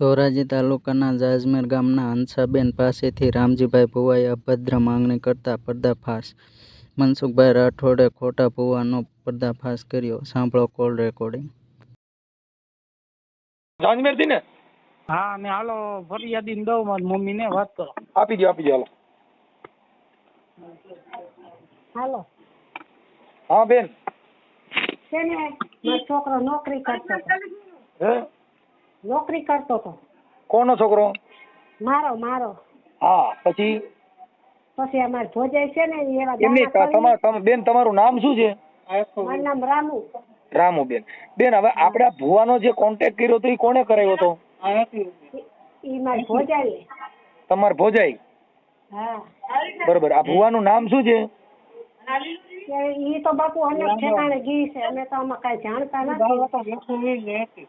ધોરાજી તાલુકાના જાજમેર ગામના હંસાબેન પાસેથી રામજીભાઈ ભુવાએ અભદ્ર માંગણી કરતા પર્દાફાશ. મનસુખભાઈ રાઠોડે ખોટા ભુવાનો પર્દાફાશ કર્યો. સાંભળો કોલ રેકોર્ડિંગ. જાજમેર થી ને? હા, ને હાલો ફરિયાદી દઉં મારી મમ્મી ને વાત કરો. આપી દો હાલો. હાલો. હા બેન. છે ને મારો છોકરો નોકરી કરતો હતો. હે? નોકરી કરતો હતો. કોનો છોકરો? મારો. હા, પછી અમારે ભોજાઈ છે ને એવા એમની બેન તમારું નામ શું છે? મારું નામ રામુ. રામુ બેન. બેન હવે આપણે ભુવાનો જે કોન્ટેક્ટ કર્યો હતો એ કોણે કરાવ્યો હતો? ઈ મારી ભોજાઈ. તમાર ભોજાઈ? હા. બરોબર. આ ભુવાનું નામ શું છે? ઈ તો બાપુ અનેક ઠેકાણે ગઈ છે, અમે તો આમાં કઈ જાણતા નથી.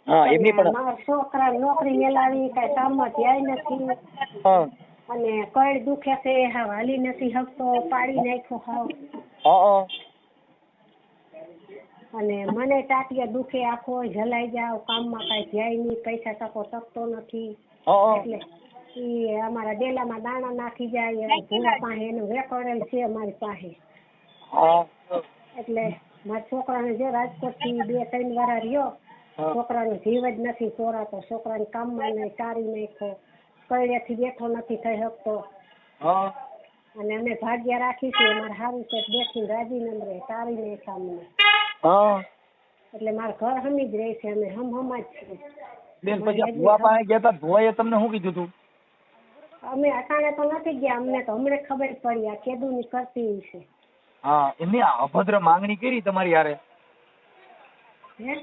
હા, એમની પણ મારા છોકરા નોકરી મેળવી કઈ કામમાં જાય નથી. હા. અને કઈ દુખે છે હાવ હાલી નથી શકતો, પાડી નાખ્યો હાવ. હા. અને મને ટાટિયા દુખે, આખો જલાઈ જાવ, કામમાં કઈ જાય નહીં, પૈસા ટકો ટકતો નથી. એટલે ઈ અમારા ડેલામાં દાણા નાખી જાય, ભૂવા પાસે એનું રેકોર્ડ છે અમારી પાસે. એટલે મારા છોકરાને જો રાજકોટ થી 2-3 વાર રહ્યો, છોકરાનો જીવ જ નથી ચોરાતો, છોકરાને કામમાં નહીં, તારી નાખ્યો, કઈડેથી બેઠો નથી થઈ શકતો. અને અમે ભાગ્ય રાખીશું, અમારે સારું છે, બેઠી રાજીનામ રહે, તારી નહીં સામને. એટલે મારા ઘર હમી જ રહે છે, અમે હમ જ છીએ. બેન પછી ભુવા પાસે ગયા તા, ભુવાએ તમને શું કીધું તું? અમે અટાણે તો નથી ગયા, અમને તો હમણાં ખબર પડી આ કેદુની કરતી છે. હા, એમની અભદ્ર માંગણી કરી તમારી યારે? હે?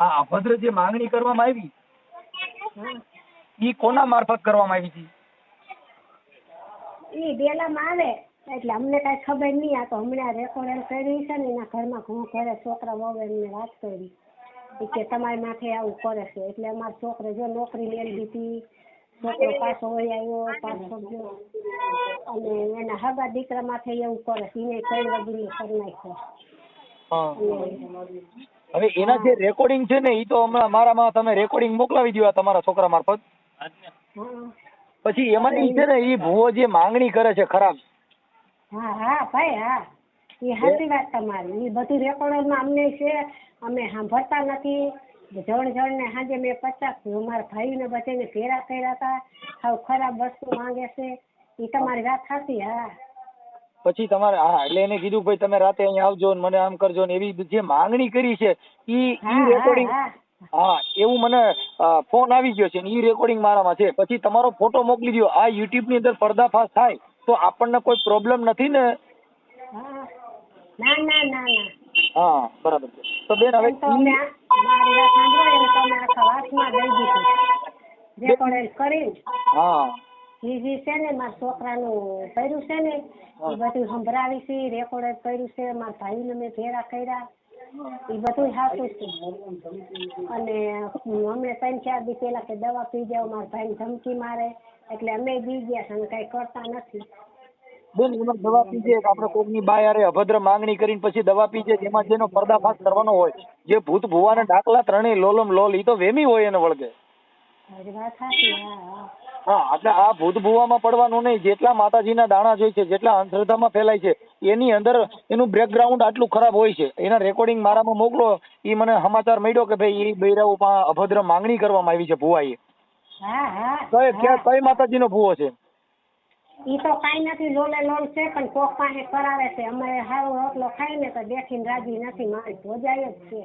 આ અભદ્ર જે માંગણી કરવામાં આવી ઈ કોના મારફત કરવામાં આવી હતી? ઈ ડેલામાં આવે એટલે અમને કઈ ખબર નહીં. આ તો હમણાં રેકોર્ડ કરી છે ને, એના ઘરમાં હું ઘરે છોકરા વહુ એમને વાત કરી કે તમારી માથે આવું કરે છે. એટલે અમારો છોકરો જો નોકરી લઈ દીધી, છોકરો પાછો હોય આવ્યો, પાછો ગયો, અને એના હગા દીકરા માથે એવું કરે છે, એને કઈ વગીને કરી નાખ્યો. હવે એના જે રેકોર્ડિંગ છે ને, ઈ તો હમણાં મારામાં તમે રેકોર્ડિંગ મોકલાવી દો તમારા છોકરા મારફત. પછી એમાં ઈ છે ને, ઈ ભુવો જે માંગણી કરે છે ખરાબ. હા ભાઈ, હા, એ સાચી વાત તમારી. એ બધી રેકોર્ડમાં અમને છે, અમે સાંભળતા નથી. જણ ને સાંજે મેં 50 અમારા ભાઈને બધાને ભેરા કર્યા હતા, હાવ ખરાબ વસ્તુ માંગે છે. એ તમારી વાત સાચી. હા. પછી તમારે એટલે એને કીધું ભાઈ તમે રાતે અહીંયા આવજો ને મને આમ કરજો ને, એવી જે માંગણી કરી છે ઈ રેકોર્ડિંગ. હા, એવું મને ફોન આવી ગયો છે ને, ઈ રેકોર્ડિંગ મારામાં છે. પછી તમારો ફોટો મોકલી દો. આ યુટ્યુબ ની અંદર પર્દાફાશ થાય તો આપણને કોઈ પ્રોબ્લેમ નથી ને? ના. હા, બરાબર છે. તો બેન હવે મારી વાત સાંભળો, એમ તમે આખા વાતમાં દઈ દીધું રેકોર્ડ કરી. હા, ઈ છે ને મારા છોકરાનું કર્યું છે ને, એ બધું સંભળાવી છે, રેકોર્ડ કર્યું છે. મારા ભાઈને મેં ભેરા કર્યા, એ બધું સાચું છે. અને અમને 3-4 દી પેલા કે દવા પી જાવ, મારા ભાઈને ધમકી મારે, એટલે અમે બી ગયા છે, કઈ કરતા નથી. બેન એમાં દવા પીજે, આપણે કોકની બાય અભદ્ર માંગણી કરીને પછી દવા પીજે, જેમાં જેનો પર્દાફાશ કરવાનો હોય, જે ભૂત ભુવાના દાખલા ત્રણેય લોલમ લોલ, ઈ તો વેમી હોય એને વળગે. હા, એટલે આ ભૂત ભુવામાં પડવાનું નહીં. જેટલા માતાજીના દાણા જોઈ છે, જેટલા અંધશ્રદ્ધામાં ફેલાય છે, એની અંદર એનું બેકગ્રાઉન્ડ આટલું ખરાબ હોય છે. એના રેકોર્ડિંગ મારામાં મોકલો. એ મને સમાચાર મળ્યો કે ભાઈ એ બૈરાઓમાં અભદ્ર માંગણી કરવામાં આવી છે ભુવાએ. કઈ માતાજીનો ભુવો છે? ઈ તો કઈ નથી, લોલે લોલ છે, પણ કોક પાસે કરાવે છે. અમે સારો રોટલો ખાઈને તો બેઠીને રાજી નથી. મારી ભોજાઈ જ છે,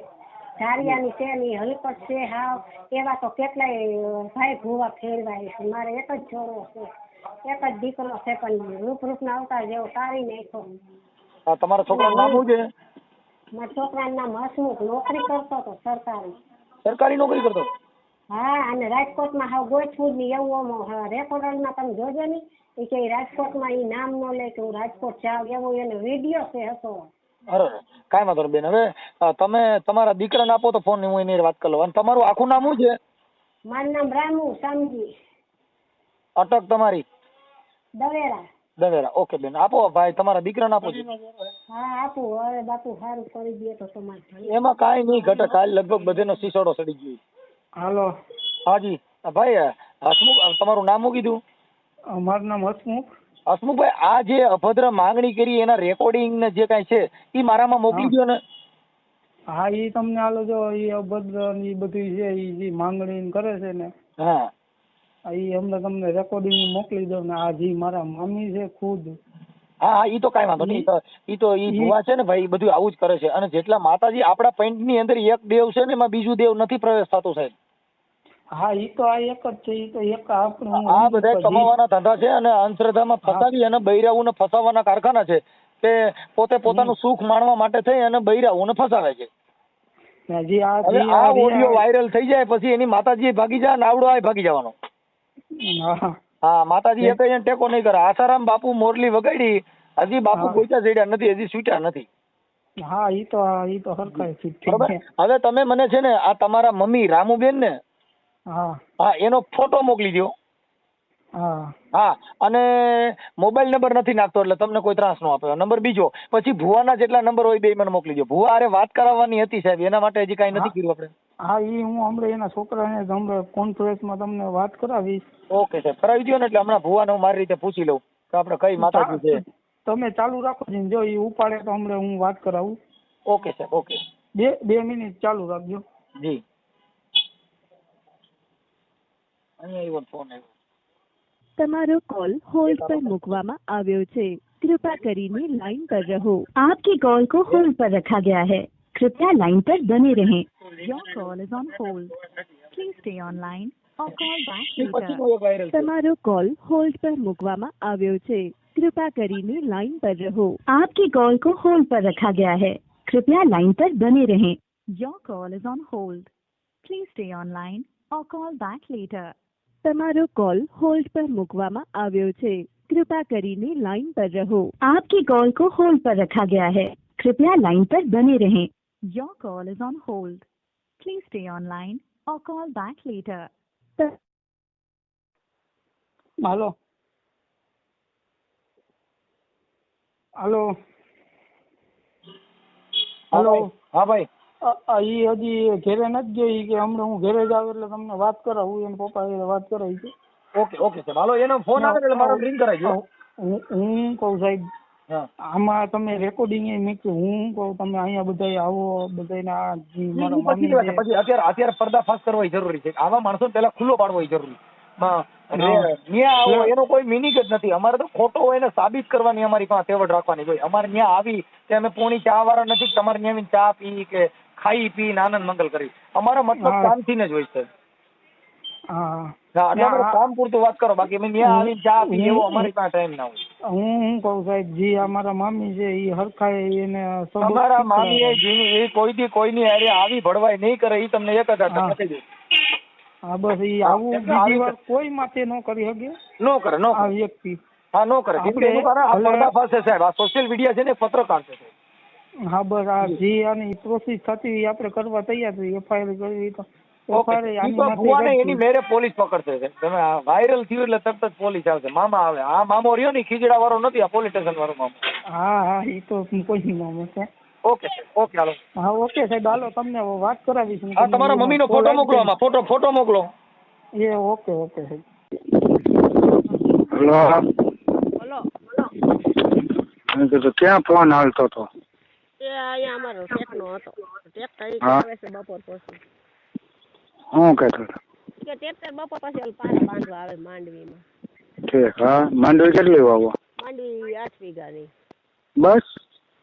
ધારિયાની છે ને, હલકટ છે હાવ. એવા તો કેટલાય ભાઈ ભુવા ફેરવાય છે. મારે એક જ છોરો છે, એક જ દીકરો છે, પણ રૂપના અવતાર જેવો તારી નાખ્યો. તમારા છોકરાનું નામ શું છે? મારા છોકરાનું નામ હસમુખ. નોકરી કરતો હતો સરકારી નોકરી કરતો? હા, અને રાજકોટમાં હાવ ગોઠવું જ નહીં. એવું રેકોર્ડમાં તમે જોજો ને, એ કે રાજકોટમાં ઈ નામ ન લે કે હું રાજકોટ જાઉં, એવું એનો વિડીયો છે હતો. અરે કાંઈ વાંધો નહીં બેન. હવે તમે તમારા દીકરાને આપો તો ફોન, હું એની વાત કરી લઉં. અને તમારું આખું નામ શું છે? મારું નામ રામુ સમજી. અટક તમારી? દવેરા. ઓકે બેન, આપો ભાઈ તમારા દીકરાને આપો. હા, આપું. હવે બાપુ સારું કરી દે તો તમારે. એમાં કાંઈ નહીં ઘટે. કાલ લગભગ બધેનો સિસોડો સડી ગયો. હાલો. હાજી. ભાઈ હસમુખ, તમારું નામ શું કીધું? મારું નામ હસમુખ. હસમુખભાઈ, આ જે અભદ્ર માંગણી કરી એના રેકોર્ડિંગ ને જે કાંઈ છે એ મારામાં મોકલી દો ને. હા, એ તમને આલો જો, એ અભદ્ર ને એ બધું છે, એ જે માંગણી કરે છે ને, હા, એ અમને તમને રેકોર્ડિંગ મોકલી દો ને. આ જે મારા મમ્મી છે ખુદ. હા હા, ઈ તો કાંઈ વાંધો નહીં. ઈ ભુવા છે ને ભાઈ, ઈ બધું આવું જ કરે છે. અને જેટલા માતાજી આપણા પેન્ટ ની અંદર એક દેવ છે ને, એમાં બીજું દેવ નથી પ્રવેશ થતો સાહેબ. હા, ઈ તો આ એક જ છે. ઈ તો એક આપણું આ બધા કમાવાના ધંધા છે અને અંધશ્રદ્ધામાં ફસાવી અને બૈરાઓને ફસાવાના કારખાના છે. કે પોતે પોતાનું સુખ માણવા માટે થઈ અને બૈરાઓને ફસાવે છે. જે આ હવે આ ઓડિયો વાયરલ થઈ જાય પછી એની માતાજી ભાગી જાય, નાવડો આય ભાગી જવાનો. હા, માતાજી એક ટેકો નહીં કરે. આસારામ બાપુ મોરલી વગાડી, હજી બાપુ ગોઈતા ચડ્યા નથી, હજી છૂટ્યા નથી. હા, ઈ તો હરખાય. હવે તમે મને છે ને આ તમારા મમ્મી રામુબેન ને, હા, એનો ફોટો મોકલી દો. હા, અને મોબાઈલ નંબર નથી નાખતો એટલે તમને કોઈ ત્રાસ નો આપે. નંબર બીજો, પછી ભુવાના જેટલા નંબર હોય બે મને મોકલી દો. ભુવા અરે વાત કરાવવાની હતી સાહેબ, એના માટે હજી કઈ નથી કર્યું આપણે. હા, ઈ હું હમણાં એના છોકરાને હમણાં કોન્ફરન્સમાં તમને વાત કરાવીશ. ઓકે સાહેબ, કરાવી દો ને. એટલે હમણાં ભુવાને હું મારી રીતે પૂછી લઉં કે આપણે કઈ માતાજી છે. તમે ચાલુ રાખો છો, જો એ ઉપાડે તો હમણાં હું વાત કરાવું. ઓકે સાહેબ, ઓકે. 2 મિનિટ ચાલુ રાખજો. જી. અહીંયા આવ્યો ફોન આવ્યો. તમારો કોલ હોલ્ડ પર મૂકવામાં આવ્યો છે. कृपया કરીને लाइन पर रहो. आपकी कॉल को होल्ड पर रखा गया है. कृपया लाइन पर बने रहें. Your call is on hold. Please stay on line or call back later. તમારો કોલ હોલ્ડ પર મૂકવામાં આવ્યો છે. कृपया કરીને लाइन पर रहो. आपकी कॉल को होल्ड पर रखा गया है. कृपया लाइन पर बने रहें. Your call is on hold. Please stay on line or call back later. તમારો કોલ હોલ્ડ પર મૂકવામાં આવ્યો છે. कृपया કરીને लाइन पर रहो. आपकी कॉल को होल्ड पर रखा गया है. कृपया लाइन पर बने रहें. Your call is on hold. Please stay on line or call back later. હાલો. હા ભાઈ. ઈ હજી ઘેરે નથી ગઈ કે હમણાં હું ઘેરે જ આવું એટલે તમને વાત કરાવું. એને પપ્પા એ વાત કરાવી છે. ઓકે સાહેબ, હાલો એનો ફોન આવે એટલે મારો રિંગ કરાવજો. હું કહું સાહેબ, આમાં તમે રેકોર્ડિંગ એ મૂક્યું. હું કહું તમે અહીંયા બધા આવો, બધાના પછી અત્યારે પર્દાફાશ કરવો જરૂરી છે. આવા માણસો પેલા ખુલ્લો પાડવો જરૂરી. ન્યા આવો એનો કોઈ મિનિંગ જ નથી. અમારે તો ખોટો હોય ને સાબિત કરવાની અમારી પાસે તેવડ રાખવાની હોય. અમારે ત્યાં આવી કે અમે પોણી ચા વાળા નથી. તમારે ત્યાં ચા પી કે ખાઈ પી આનંદ મંગલ કરી. અમારા મતલબ કામથી જ હોય છે. કામ પૂરતું વાત કરો, બાકી અમે ત્યાં આવીને ચા પી એવો અમારી પાસે ટાઈમ ના હોય. હું કહું સાહેબ, જે અમારા મામી છે એ હરખાય એને અમારા મામી એ કોઈની હારે આવી ભળવાય નહીં કરે. એ તમને 1000 કહી દઉં. હા, બસ ઈ આવું બીજી વાર કોઈ માથે ન કરી શકે. નો કરે આ વ્યક્તિ. હા, નો કરે. પર્દાફાશ છે સાહેબ. આ સોશિયલ મીડિયા છે ને, પત્રકાર છે. હા, બસ આ જે આની પ્રોસેસ થતી આપણે કરવા તૈયાર છીએ. એફઆઈઆર કરવી તો એની મેરે પોલીસ પકડશે. તમે વાયરલ થયું એટલે તરત જ પોલીસ આવશે. મામા આવે. આ મામો રહ્યો ને, ખીજડા વાળો નથી, આ પોલીસ સ્ટેશન વાળો મામો. હા, એ તો કોઈ મામો છે. ઓકે હાલો. હા, ઓકે સાહેબ, હાલો તમને વાત કરાવીશ. હા, તમારા મમ્મીનો ફોટો મોકલો. આમાં ફોટો મોકલો. એ ઓકે સાહેબ. હેલો. ક્યાં ફોન હાલતો હતો? અહીંયા અમારો ટેકનો હતો. ટ્રેક્ટર આવે છે બપોર પછી. શું કહેતો હતો? કે ટ્રેક્ટર બપોર પછી પારા બાંધવા આવે માંડવીમાં. ઠીક. હા, માંડવી કેટલી વાવો? માંડવી 8 વીઘાની. બસ?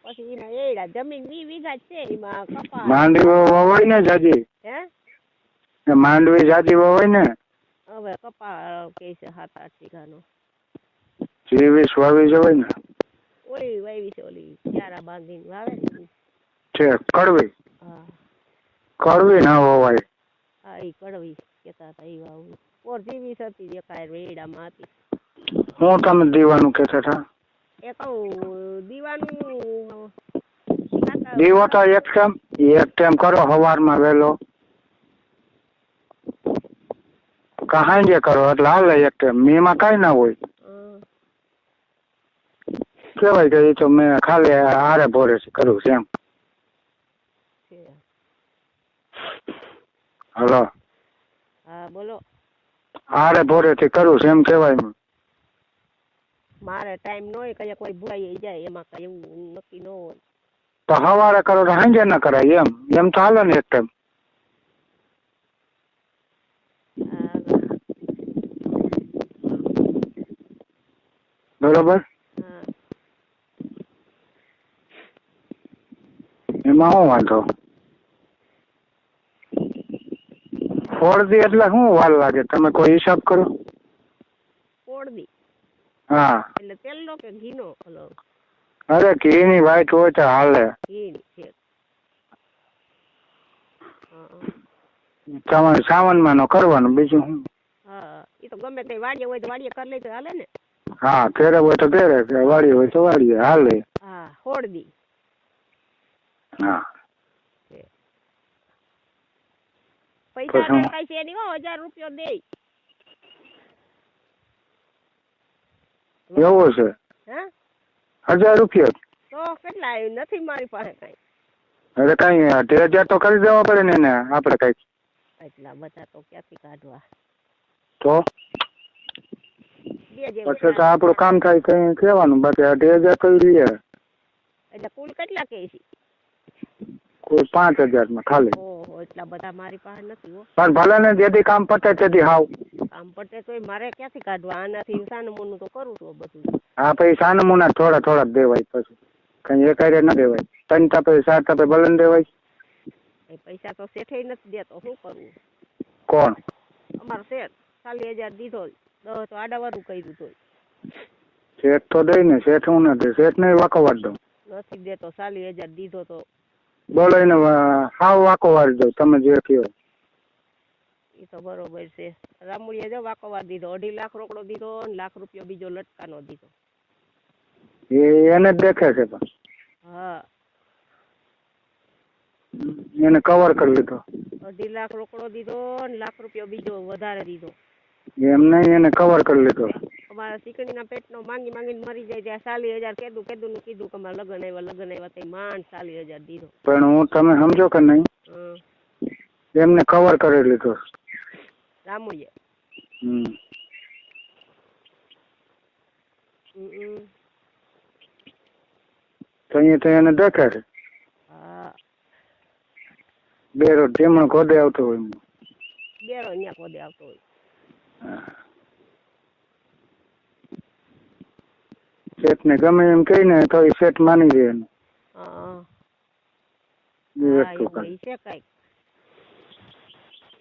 પછી એના એડા જમીન 20 વીઘા છે. એમાં કપા માંડવી વવાય ને જાજી? માંડવી જાજી વવાય ને? હવે કપા કે છે 7-8 વીઘાનો. 23-22 જવાય ને? ઓલી વાવી છે, ઓલી ચારા બાંધીને વાવે ને. ઠીક. કડવી? હા. કડવી ના વવાય? હા, એ કડવી કેતા હતા. એ વાવું ઓર જીવી હતી એકાય રેડામાં હતી. હું તમે દીવાનું કહેતા હતા? એ કહું દીવાનું દીવો તો એક ટાઈમ કરો સવારમાં વહેલો. સાંજે કરો એટલે હાલે એક ટાઈમ. મેમાં કઈ ના હોય. કેવાય કે એ તો મેં ખાલી હારે ભોરે કરું છે એમ. હલો. હા, બોલો. આરે ભોરેથી કરું છું એમ કહેવાય. મારે ટાઈમ ન હોય કયા કોઈ ભૂલાઈ જાય એમાં કઈ એવું નક્કી ન હોય. તો સવારે કરો તો સાંજે ન કરાય એમ તો હાલે ને એક ટાઈમ. બરોબર. એમાં શું વાંધો? 4 દી એટલે શું વાર લાગે તમે કોઈ હિસાબ કરો? 4 દી હા એટલે તેલનો કે ઘીનો? અરે ઘીની વાઈટ હોય તો હાલે. ઘીની છે. તમારે સાવનમાં નો કરવાનું બીજું શું? હા એ તો ગમે તે વાડીએ હોય તો વાડીએ કરી લે તો હાલે ને. હા ઘેરે હોય તો ઘેરે, વાડીએ હોય તો વાડીએ હાલે. હા 4 દી. હા પૈસા કઈ છે નહીં, 1000 રૂપિયા દે. એવું છે? હે 1000 રૂપિયા? તો કેટલા નથી મારી પાસે કઈ. અરે કઈ 2000 તો કરી દેવા પડે ને એને આપણે કઈ. એટલા બધા તો ક્યાંથી કાઢવા? તો પછી તો આપણું કામ થાય કઈ કહેવાનું, બાકી 2000 કરી લઈએ. એટલે કુલ કેટલા કે છે? કુલ 5000 માં ખાલી. ઓહો એટલા બધા મારી પાસે નથી હો. પણ ભલે ને જેથી કામ પતે તેથી હાવ. કામ પતે તોય મારે ક્યાંથી કાઢવા? આનાથી સાનમૂનું તો કરું છું બધું. હા પછી સાનમૂના થોડા દેવાય, પછી કઈ એકારે ન દેવાય. 3 તાપે 4 તાપે ભલે ને દેવાય. પૈસા તો શેઠે નથી દેતો, શું કરવું? કોણ? અમારો શેઠ 40,000 દીધો, 10 તો આડાવાળું કર્યું તોય. શેઠ તો દઈ ને, શેઠ હું નથી, શેઠ ને વાંકો વાર દઉં. નથી દેતો, 40,000 દીધો તો. બોલો એને હાવ વાંકો વાર દઉં તમે જે કહો. એ તો બરોબર છે. રામુડીએ જો વાંકો વાર દીધો, 2.5 લાખ રોકડો દીધો અને ₹1 લાખ બીજો લટકાનો દીધો. એને જ દેખે છે પણ. હા એને કવર કરી લીધો. 2.5 લાખ રોકડો દીધો અને ₹1 લાખ બીજો વધારે દીધો. એમ નહીં, એને કવર કરી લીધો. અમારા ચીકણીના પેટનો માંગીને મરી જાય ત્યાં 40,000 કીધું કે અમારે લગ્ન આવ્યા તે માંડ 40,000 દીધો. પણ હું તમે સમજો કે નહીં, એમને કવર કરી લીધો રામુડીએ. તો અહીંયા તો એને દેખે છે. હા બેરો ઢીમણ ખોદે આવતો હોય. બેરો અહીંયા ખોદે આવતો હોય. શેઠ ને ગમે એમ કહીને તો એ શેઠ માની જાય એને.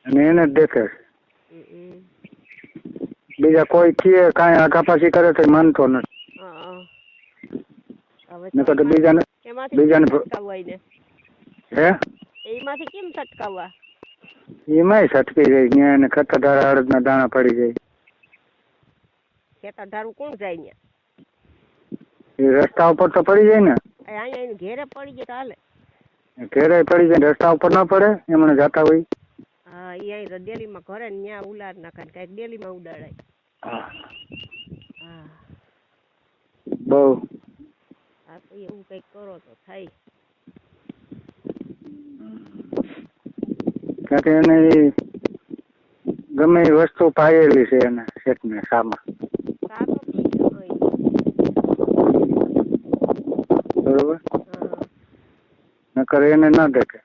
અને એને જ દેખે. બીજા કોઈ કીએ કાંઈ આઘાપાછી કરે તો માનતો નથી. બીજાને હે એમાંથી કેમ છટકાવવા? એમાંય છટકી જાય. ત્યાં એને ખતરદાર અડદના દાણા પડી જાય. ખેતર ધારું કોણ જાય ત્યાં? એ રસ્તા ઉપર તો પડી જાય ને. અહીંયા ઘેરે પડી જાય તો હાલે. ઘેરે પડી જાય, રસ્તા ઉપર ના પડે એમણે જતા હોય. હા એ અહીં ડેલીમાં ઘરે ને ત્યાં ઉલાર નાખાય, કઈક ડેલીમાં ઉડાડાય. હા બહુ. હા તો એવું કઈક કરો તો થાય. કારણ કે એને ગમે એ વસ્તુ પાયેલી છે એને શેઠને સામા. બરોબર. નકર એને ના દેખે.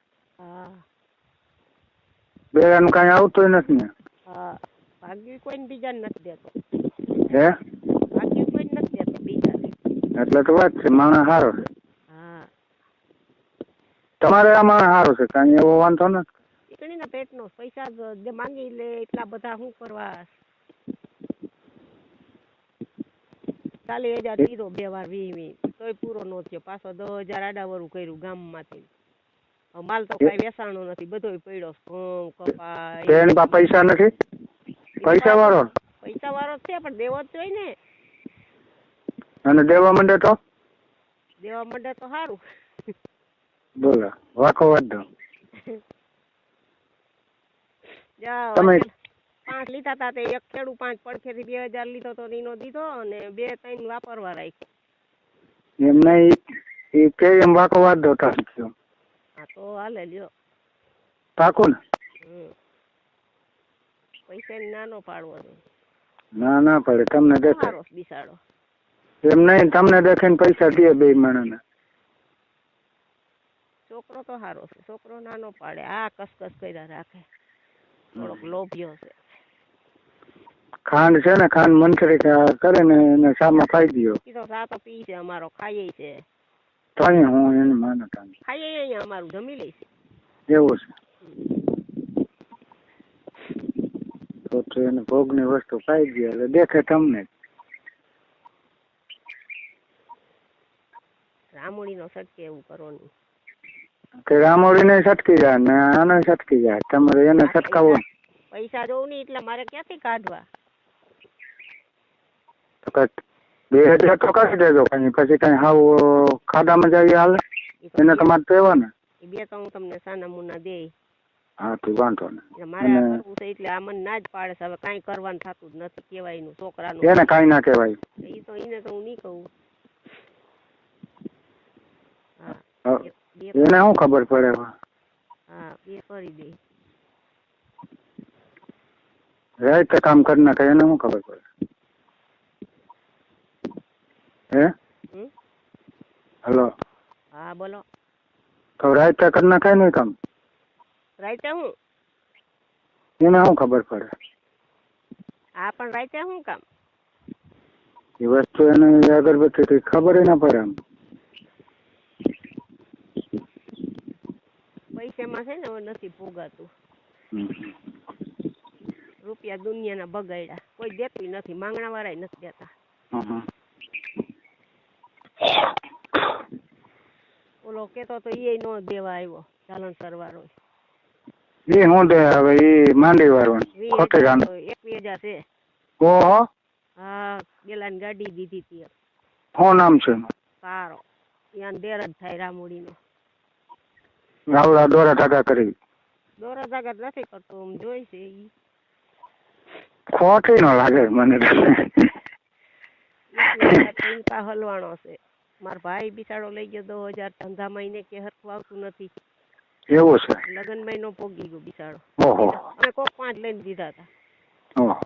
બેરાનું કઈ આવતું નથી ને. ભાગ્યું કોઈને બીજાને નથી દેતો. હે ભાગ્યું કોઈને નથી દેતો બીજાને. એટલે તો વાત છે, માણસ સારો છે. હા તમારે આ માણસ સારો છે, કઈ એવો વાંધો નથી. ચીકણીના પેટનો પૈસા જે માંગી લે એટલા બધા શું કરવા? 40,000 દીધો 2 વાર 20 તોય પૂરો ન થયો. પાછો 10,000 આડાવરું કર્યું ગામમાંથી. માલ તો કઈ વેસાણો નથી, બધો પડ્યો. કપા પૈસા નથી. પૈસા વાળો છે પણ દેવો જ જોઈએ ને. અને દેવા માંડે તો સારું. બોલો વાંકો વાત દો. તમે 5 લીધા હતા તે એક ખેડૂ 5 પડખેથી 2,000 લીધો તો એનો દીધો અને 2-3 વાપરવા રાખ્યો. એમ નહીં એ કે એમ વાંકો વાત દો. હા તો હાલે લ્યો. પાકું ને? પૈસા નાનો પાડવો છે. ના ના પડે, તમને દેખાય સારો બિસાડો. એમ નહીં, તમને દેખાઈને પૈસા દે બે માણસને. છોકરો તો સારો છે, છોકરો નાનો પાડે, આ કસકસ કર્યા રાખે, થોડોક લોભ્યો છે. ખાંડ છે ને, ખાંડ મંથરી કરે ને એને સામા ખાઈ દો. એ તો સા તો પી છે અમારો, ખાઈએ છે. તો અહીંયા હું એને માનતા ખાઈએ અહીંયા અમારું જમી લઈશ. એવું છે તો એને ભોગની વસ્તુ ખાઈ દે એટલે દેખે તમને. રામોડીનો સટકે એવું કરો નહીં કે રામોડી ને સટકી જાય ને આને સટકી જાય, તમારે એને સટકાવો. પૈસા જોઉં નહીં એટલે મારે ક્યાંથી કાઢવા? તો 2000 તો કરી દેજો, પછી કઈ હાવ ખાડામાં જાય હાલે એને તમારે કહેવા ને. એ બે તો હું તમને સાના મુના દે. હા તો વાંધો ને. મારે આ કરવું છે એટલે આ મને ના જ પાડે છે. હવે કાંઈ કરવાનું થતું જ નથી કહેવાયનું છોકરાનું. એને કાંઈ ના કહેવાય. એ તો એને તો હું નહીં કહું. એને શું ખબર પડે? હા, બે કરી દે. રાઈટ કામ કરી નાખે એને શું ખબર પડે? હે હલો? હા બોલો. તો રાઈટ કરી નાખાય નહીં કામ? રાઈતે હું? એને શું ખબર પડે? હા પણ રાઈતે શું કામ? એ વસ્તુ એને અગરબત્તી ખબર ના પડે. આમ પૈસામાં છે ને હવે નથી પોગાતું. રૂપિયા દુનિયાના બગાડ્યા, કોઈ દેતું નથી, માંગણા વાળા નથી દેતા. ઓલો કેતો તો એ નો દેવા આવ્યો ચાલણસર વાળો. એ શું દે હવે? એ માંડી વાળો ખોટી ગાંડો. 21,000 છે. ઓહો. હા, પેલાની ગાડી દીધી હતી. શું નામ છે? સારો યાન દેર જ થાય રામોડીનો. આવડા દોરા ટાકા કરી. દોરા ધાગા નથી કરતો, હું જોઈ છે. ઈ ખોટી નો લાગે મને. પૈસા હલવાણો છે. મારો ભાઈ બિચારો લઈ ગયો 2000 ધંધામાં, એને કે હરખું આવતું નથી. એવું છે? લગન મહિનો પોગી ગયો બિચારો. ઓહો. અમે કોક 5 લઈને દીધા હતા. ઓહો.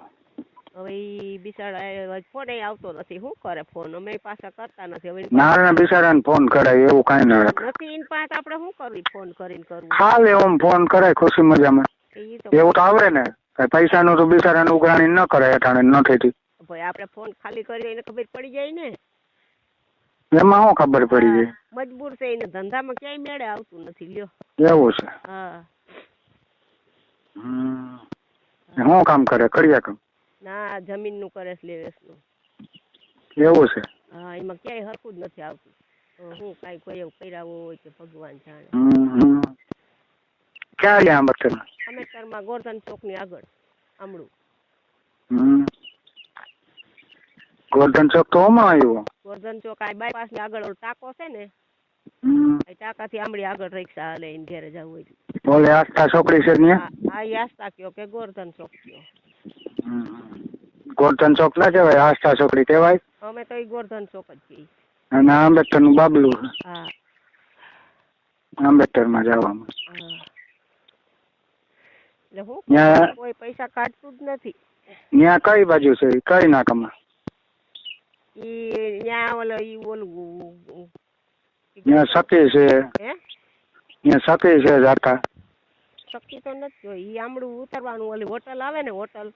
હવે ઈ બિચારા ફોન આવતો નથી. શું કરે ફોન? અમે પાછા કરતા નથી. હવે નાના બિચારાને ફોન કરાય એવું કઈ ના રાખે. નથી ઇન પાંચ આપણે શું કરવી? ફોન કરીને કરવું ખાલી ઓમ ફોન કરાય ખુશી મજામાં. એવું તો આવડે ને. પૈસા નું તો બિચારાને ઉઘરાણી ન કરાય અટાણે ન થઈ. ભાઈ આપણે ફોન ખાલી કરી એને ખબર પડી જાય ને. એમાં શું ખબર પડી જાય? મજબૂર છે એને, ધંધામાં ક્યાંય મેળે આવતું નથી. લ્યો એવું છે? હા. શું કામ કરે? કરિયા કામ? ના, જમીન નું કરે છે, લેવેસ નું. એવું છે? હા, એમાં ક્યાંય હરખું જ નથી આવતું. હું કઈ કોઈ એવું કર્યા હોય કે ભગવાન જાણે. ક્યાં ગયા આંબેડકર? આંબેડકરમાં ગોરધન ચોક ની આગળ આમળું. ગોરધન ચોક તો હમણાં આવ્યો. ગોરધન ચોક આ બાયપાસ ની આગળ ઓલો ટાંકો છે ને, એ ટાંકાથી આમળી આગળ રિક્ષા હાલે એને ઘેરે જવું હોય. બોલે આસ્થા છોકરી છે ત્યાં? હા, આસ્થા કયો કે ગોરધન ચોક કયો. ગોરધન ચોક ના કહેવાય, આસ્થા છોકરી કહેવાય. અમે તો એ ગોરધન ચોક જ કહીએ. અને આંબેડકર નું બાબલું. હા, આંબેડકર માં જવામાં. એટલે હું કોઈ પૈસા કાઢતું જ નથી. ત્યાં કઈ બાજુ છે? કઈ નાકામાં? ઈ ત્યાં ઓલું ત્યાં સખી છે. હે? ત્યાં સખી છે જાતા. સખી તો નથી જોઈ. ઈ આમળું ઉતરવાનું ઓલી હોટલ આવે ને, હોટલ.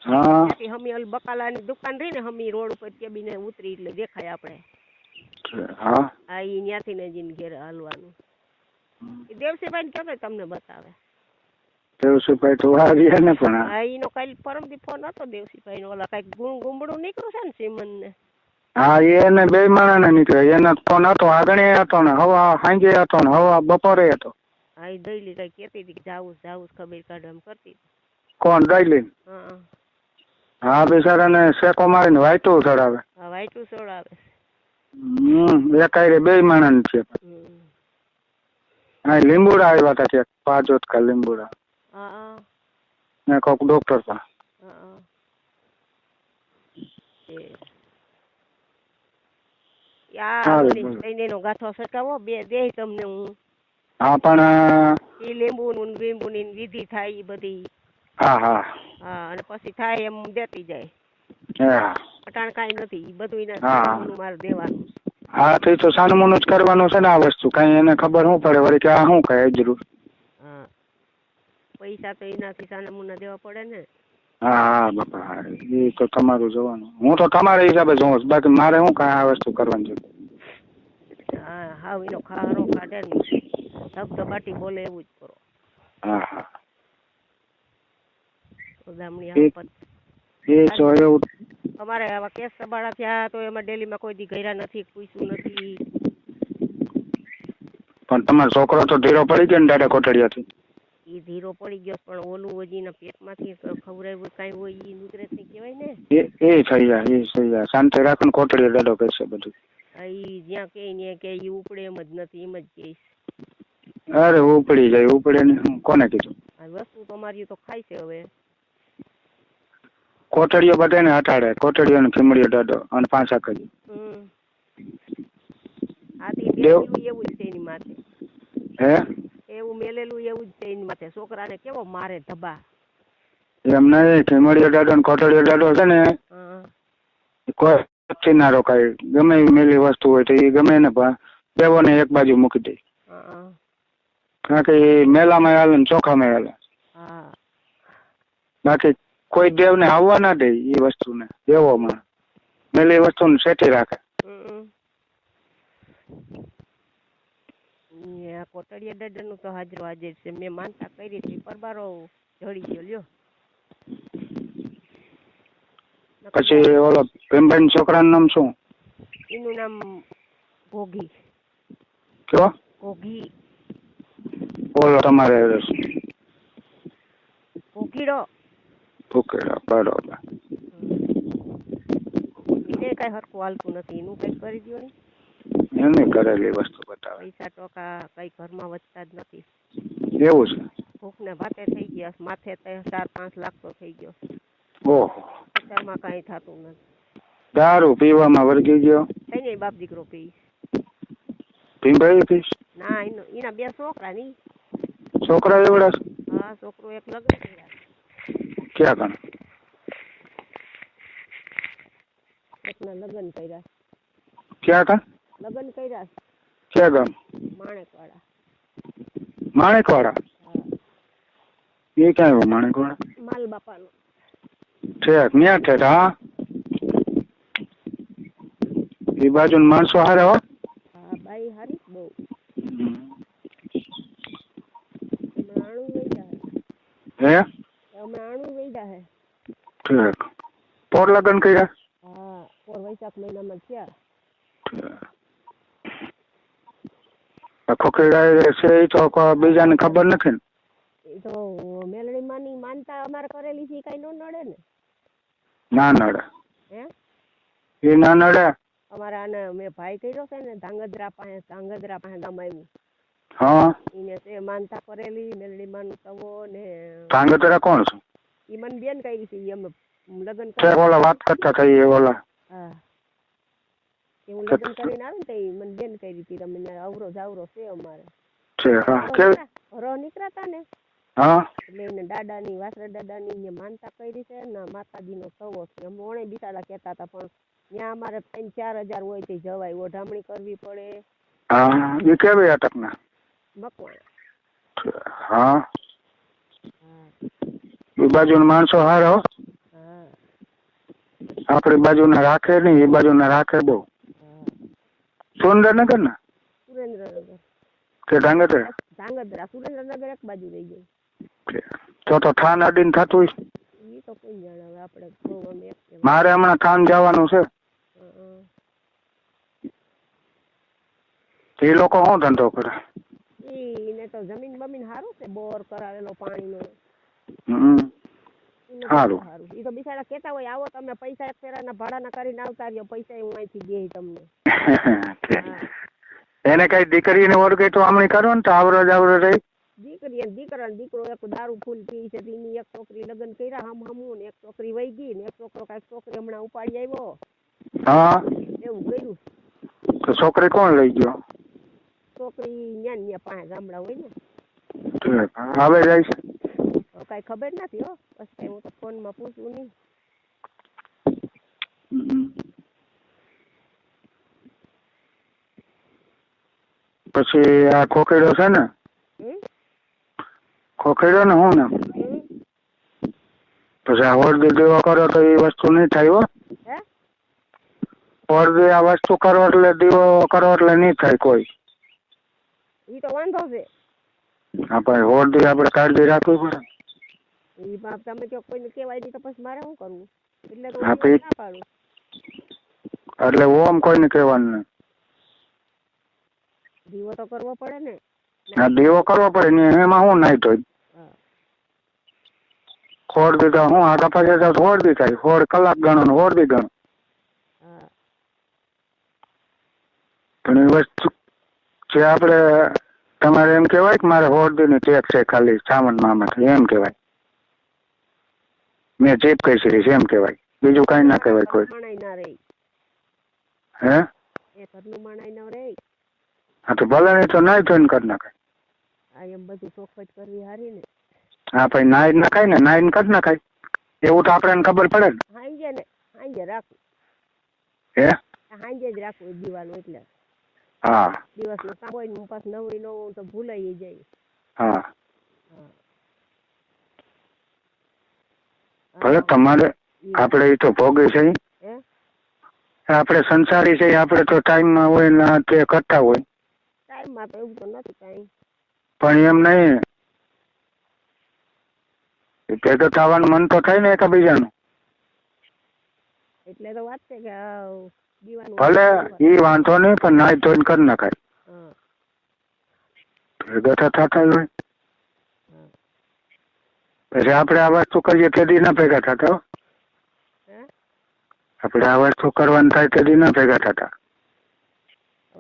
હા. ત્યાંથી હમી ઓલી બકાલાની દુકાન રહી ને, હમી રોડ ઉપર ત્યાં બીને ઉતરી એટલે દેખાય આપણે. હા. હા, ઈ ત્યાંથી ને જઈને ઘેર હાલવાનું. દેવસીભાઈ ને કેતો તમને બતાવે. દેવસીભાઈ તો આવ્યા ને પણ. હા, ઈનો કાલ પરમદી ફોન હતો દેવસીભાઈ નો. ઓલા કઈક ગુંબડું નીકળ્યું છે ને સિમન ને. હા, એને બે માણસ નીકળે. એનો ફોન હતો, આગળ હતો ને, હવા સાંજે હતો ને, હવા બપોરે હતો. હા, એ દઈલી કઈ કેતી હતી કે જાવું ખબર કાઢવા એમ કરતી હતી. કોણ? દઈલી? હા. હા, બિચારાને શેકો મારીને વાયટું ચડાવે. હા, વાયટું ચડાવે. એકાયરે બે માણસ છે. હા, લીંબુડા આવ્યા હતા ક્યાંક, પાજોત કા લીંબુડા. હા. ને કોક ડોક્ટર હતા. હા. નો ગાથો સટાવો બે દે તમને હું. હા, પણ એ લીંબુ ની વિધિ થાય એ બધી. હા હા હા અને પછી થાય એમ દેતી જાય. હા અટાણ કાંઈ નથી, ઈ બધું એના હા. સામાનનું મારે દેવાનું. હા તો સાનમુનું જ કરવાનું છે ને આ વસ્તુ, કઈ એને ખબર શું પડે વળી કે આ શું કહે જરૂર. હા પૈસા તો એનાથી સાનામુના દેવા પડે ને. હા હા બાપા, એ તો તમારું જોવાનું, હું તો તમારા હિસાબે જોઉં છું, બાકી મારે શું કાંઈ આ વસ્તુ કરવાની છે. હા હાવ એનો ખારો કાઢે ને ધબધબાટી બોલે એવું જ કરો. હા હા ઉદામણી એ આફત. જો એવું. અમારે આવા કેસ સબાળા થયા તો એમાં ડેલીમાં કોઈ દી ગયા નથી, પૂછ્યું નથી. પણ તમારો છોકરો તો ધીરો પડી ગયો ને દાદા કોટડિયાથી. એ ધીરો પડી ગયો પણ ઓલું હજી એના પેટમાંથી ખવડાવ્યું કાંઈ હોય એ નીકળે નહીં કહેવાય ને. એ થઈ જાય શાંતિ રાખો ને કોટડિયો દાદો કહેશે બધું. એ જ્યાં કે ને કે એ ઉપડે એમ જ નથી, એમ જ કહીશ. અરે ઉપડી જાય, ઉપડે ને કોને કીધું. આ વસ્તુ તમારી તો ખાય છે હવે. કોટડીઓ બધાને હટાડે, કોટડીઓ ને ખીમડીઓ દાદો અને પાછા કરી. આ તે મેલેલું એવું જ છે એની માથે. હે એવું મેલેલું એવું જ છે એની માથે, છોકરાને કેવો મારે ધબા. એમ નહીં, ખીમડીઓ દાદો ને કોટડીઓ દાદો છે ને કોઈ ના રોકાય, ગમે એવી મેલી વસ્તુ હોય તો એ ગમે ને દેવો ને એક બાજુ મૂકી દે. કારણ કે એ મેલામાં હાલે ને ચોખામાં હાલે. બાકી કોઈ દેવને આવવા ના દે એ વસ્તુને, દેવોમાં મેલી વસ્તુને સેટી રાખે. કોટડિયા દાદાનું તો હાજરો હાજર છે, મેં માનતા કરી હતી, પરબારો જડી ગયો લ્યો. પછી ઓલો ભીમભાઈ છોકરાનું નામ શું? એનું નામ ઘોઘી. કેવો? ઘોઘી. ઓલો તમારે ઘોઘીડો. ભૂકેડો, બરોબર. એને કઈ હરખું હાલતું નથી, એનું કઈ કરી દો ને. એની કરેલી વસ્તુ બતાવે. પૈસા ટોકા કઈ ઘરમાં વધતા જ નથી. એવું છે. ભૂખ ને ભાતે થઈ ગયા, માથે 4-5 લાખ તો થઈ ગયો. ઓહો. ખેતરમાં કઈ થતું નથી. દારૂ પીવામાં વળગી ગયો. કઈ નહીં, બાપ દીકરો પી. ભીમભાઈ પીશ? ના, એના 2 છોકરા ની. છોકરા એવડા? હા, છોકરો એક લગ્ન કર્યા. ક્યાં કણ? એકના લગ્ન કર્યા. ક્યાં કણ? લગ્ન કર્યા. ક્યાં ગામ? માણેકવાડા. માણેકવાડા? હા. એ ક્યાં આવ્યું માણેકવાડા? માલ બાપાનું. ઠેક, ન્યા ઠેક, હા. એ બાજુ માણસો હારે હો. હા, બાઈ હારી બહુ. હમણાં વૈદા હે? હમણાં વૈદા હે. ઠેક. પોર લગ્ન કર્યા? હા, પોર વૈશાખ મહિનામાં થયા. ખોખેડા છે એ તો બીજાને ખબર નથી ને. એ તો મેલડીમાં ની માનતા અમારે કરેલી છે, કઈ નો નડે ને. ના નડે. હે? એ ના નડે. અમારા આને મેં ભાઈ કર્યો છે ને, ધાંગધ્રા પાસે ગામ આવ્યું. હા. એને તે માનતા કરેલી મેલડીમાં તવો ને. ધાંગધ્રા કોણ છે? ઈ મને બેન કરી છે, એમ લગ્ન કરી. ઓલા વાત કરતા થઈ ઓલા. હા. હું લગ્ન કરીને આવી ને તો મને બેન કરી હતી, તમને અવરો જાવરો છે અમારે. છે હા. કેવી? રો નીકળાતા ને. હા. એટલે એને દાદાની વાસરા દાદાની ને માનતા કરી છે ને, માતાજીનો તવો છે. એમ ઓણે બિચારા કહેતા હતા, પણ ત્યાં અમારે 3-4 હજાર હોય તો જવાય, ઓઢામણી કરવી પડે. હા, એ કેવી અટકના? મકવાણા. હા. એ બાજુના માણસો હારે હો. હા. આપણી બાજુના રાખે નહીં, એ બાજુના રાખે બહુ. સુરેન્દ્રનગર ને? સુરેન્દ્રનગર. કે ધાંગધ્રા? ધાંગધ્રા, સુરેન્દ્રનગર એક બાજુ રહી ગયું. તો થાન અડીને થતું હોય. એ તો કોઈ જાણે, આપણે બહુ અમે મારે હમણાં થાન જવાનું છે. એ લોકો શું ધંધો કરે? એને તો જમીન બમીન સારું છે, બોર કરાવેલો પાણીનો. સારું. એ તો બિચારા કેતા હોય, આવો તમે પૈસા એક ફેરાના ભાડાના કરીને આવતા રહ્યો, પૈસા હું અહીંથી દે તમને. એને કઈ દીકરીને ઓળખે તો આમણી કરો ને તો આવરો રહી. દીકરા ને દીકરો એક દારૂ ફૂલ પી છે, એની એક છોકરી લગ્ન કર્યા હમું ને એક છોકરી વહી ગઈ ને એક છોકરો કઈક છોકરી હમણાં ઉપાડી આવ્યો. હા. એવું કર્યું. તો છોકરી કોણ લઈ ગયો? છોકરી ન્યા પાસે ગામડા હોય ને. હવે જાય છે. તો કાંઈ ખબર નથી હો, બસ કાંઈ હું તો ફોનમાં પૂછું નહીં. પછી આ ખોખેડો છે ને, ખોખેડો ને હું ને પછી આ હોળદી દેવો કરો તો એ વસ્તુ નહીં થાય હો. હોળદી આ વસ્તુ કરો એટલે દીવો કરો એટલે નહીં થાય કોઈ. ઈ તો વાંધો છે. હા ભાઈ હોળદી આપણે કાળજી રાખવી પડે. ઈ બાપ તમે જો કોઈને કહેવાય નહીં તો પછી મારે શું કરવું? એટલે તો હા, હું ના પાડું. એટલે ઓમ કોઈને કહેવાનું નહીં. દીવો તો કરવો પડે ને. હા દીવો કરવો પડે ને એમાં શું નાય તો હોળદી તો હું આ પછી તો હોળદી થાય. હોળ કલાક ગણો ને હોળદી ગણો. પણ એ વસ્તુ જે આપણે તમારે એમ કહેવાય કે મારે હોળદીની ટેક છે ખાલી સાવન મામાંથી એમ કહેવાય. મેં જીપ કહી શકીશ એમ કહેવાય, બીજું કઈ ના કહેવાય કોઈ. હે એ ઘરનું માણાઈ ન રે. હા તો ભલે નહીં તો નાય ધોઈને કરી નાખાય. આ એમ બધું ચોખવટ કરવી હારી ને. હા ભાઈ નાઈ નખાય ને, નાઈને કરી નખાય. એવું તો આપણે ખબર પડે ને. હાંજે રાખવું. હે હાંજે જ રાખવું દીવાનું એટલે. હા દિવસનો કામ હોય ને પાછું નવરી ન હોઉં તો ભૂલાઈ જાય. હા ભલે તમારે આપણે એ તો ભોગવે છે, આપણે સંસારી છે, આપણે તો ટાઈમમાં હોય ને તે કરતા હોય. ટાઈમમાં તો એવું તો નથી કાંઈ. પણ એમ નહીં, ભેગું થવાનું મન તો થાય ને એકબીજાનું. એટલે તો વાત છે કે દીવાનું ભલે ઈ વાંધો નહીં પણ નાઈ ધોઈને કરી નખાય. ભેગા થતા હોય પછી આપણે આ વસ્તુ કરીએ તેથી ના ભેગા થતા. આપણે આ વસ્તુ કરવાનું થાય તેથી ના ભેગા થતા.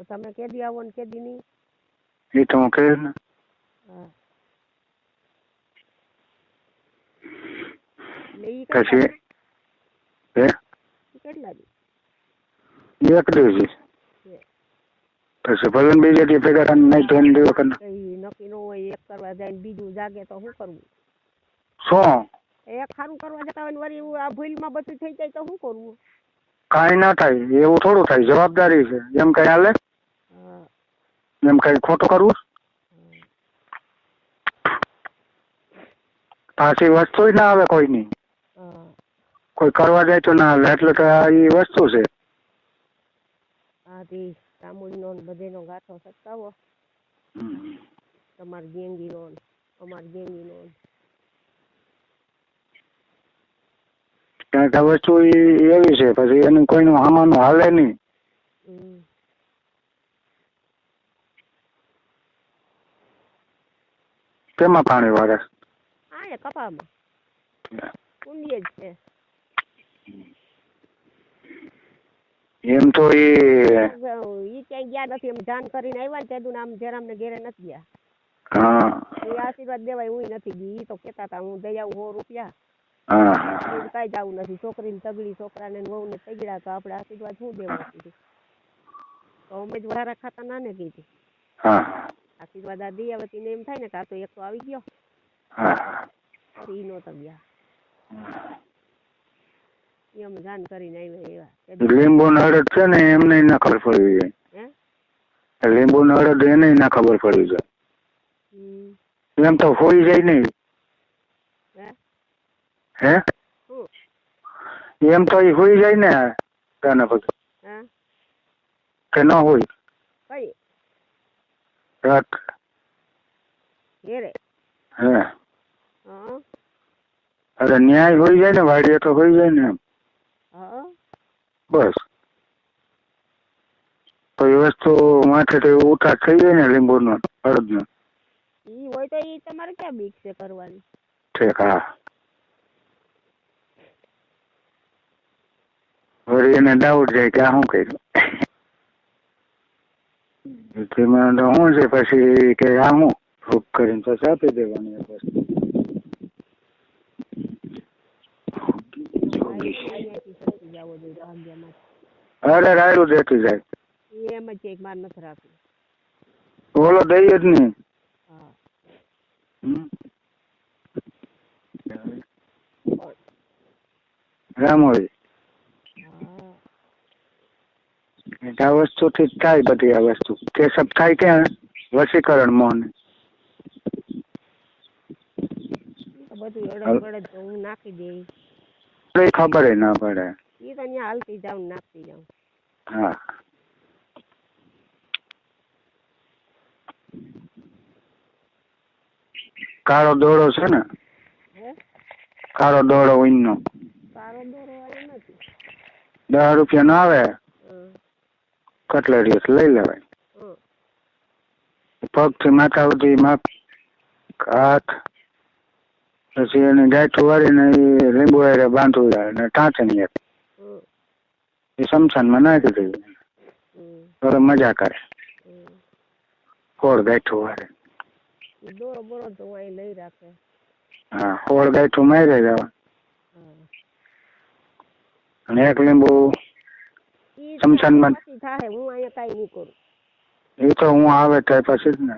તમે કેદી આવો ને કેદી નહીં એ તો હું કહીશ ને. પછી કેટલા એક દિવસ પછી ભલે બીજે દી ભેગા થઈને નહીં ધોઈને દેવો કરી નક્કી ન હોય. એક કરવા જાય ને બીજું જાગે તો શું કરવું? શું એક સારું કરવા જતા હોય ને વળી આ ભૂલમાં બધું થઈ જાય તો શું કરવું? કાંઈ ના થાય એવું થોડું થાય. જવાબદારી છે એમ કઈ હાલે? એમ કઈ ખોટું કરવું? પાછી વસ્તુ ના આવે કોઈની. કોઈ કરવા જાય તો ના આવે. એટલે તો આ એ વસ્તુ છે. આથી તામુલનો બધેનો ગાંઠો સટકાવો. તમારી ગેંગીનો અમારી ગેંગીનો. કારણ કે આ વસ્તુ એવી છે પછી એનું કોઈનું આમાંનું હાલે નહીં. કેમાં પાણી વાળે? હા કપામાં કુંડીએ જ છે. એમ તો ઈ ક્યાંય ગયા નથી. એમ જાણ કરીને આવ્યા ને તેદું આમ જરામને ઘેરે નથી ગયા. હા એ આશીર્વાદ દેવાય હું નથી ગઈ. ઈ તો કેતા હતા હું દઈ આવું 100 રૂપિયા. હા કઈ જવું નથી. છોકરીને તગડી છોકરાને વહુ ને તગડ્યા તો આપણે આશીર્વાદ શું દેવા કીધું. તો અમે જ વારા ખાતા ના ને કીધી. આશીર્વાદ આ દિયાવતી ને એમ થાય ને કે આ તો એક તો આવી ગયો. ઈ નહોતા ગયા. એમ જાણ કરીને આવ્યા એવા. લીંબુ ને હળદ છે ને એમને ના ખબર પડવી જાય. લીંબુ ને હળદ એને ના ખબર પડવી જાય. એમ તો હોઈ જાય નહીં. હે એમ તો એ હોઈ જાય ને ગાના પછી કે ન હોય કઈ રાત ઘેરે. હે અરે ન્યાય હોઈ જાય ને વાડીએ તો હોઈ જાય ને એમ. બસ તો એ વસ્તુ માથે તો ઉતાર થઈ જાય ને લીંબુ નો હળદ નો. ઈ હોય તો ઈ તમારે ક્યાં બીક છે કરવાની? ઠીક હા. વળી એને ડાઉટ જાય કે આ શું કર્યું. તેમાં તો શું છે પછી કે આ હું ફૂક કરીને પછી આપી દેવાની વસ્તુ. અરે રાયડું દેતી જાય. એમ જ એક માર નથી રાખવું. ઓલો દઈ જ નહીં. રામોળી. હા આ વસ્તુથી જ થાય બધી આ વસ્તુ. કેશબ થાય ક્યાં? વસીકરણ મોહન. બધું અડદ બળદ તો હું નાખી દઈ. ખબર ના પડે. એ તો અહીંયા હાલતી જાઉં નાખતી જાઉં. હા. કાળો દોડો છે ને? હે? કાળો દોડો ઊંઘનો. કાળો દોરો આવ્યો નથી. 10 રૂપિયા નો આવે. કટલેરી લઈ લેવાય. પગ થી માથા સુધી હાથ, પછી એને ગાંઠું વાળીને એ લીંબુ હારે બાંધવું જાય ને ટાંચણી એક એ સમસાનમાં નાખી દઈએ. થોડો મજા કરે. હોળ ગાંઠું વાળે. દોરો બોરો તો અહીં લઈ રાખે. હા, હોળ ગાંઠું મારી જવા. અને એક લીંબુ સમસાનમાં થાય. હું અહીંયા કઈ નહીં કરું. એ તો હું આવે ત્યારે પછી જ ને.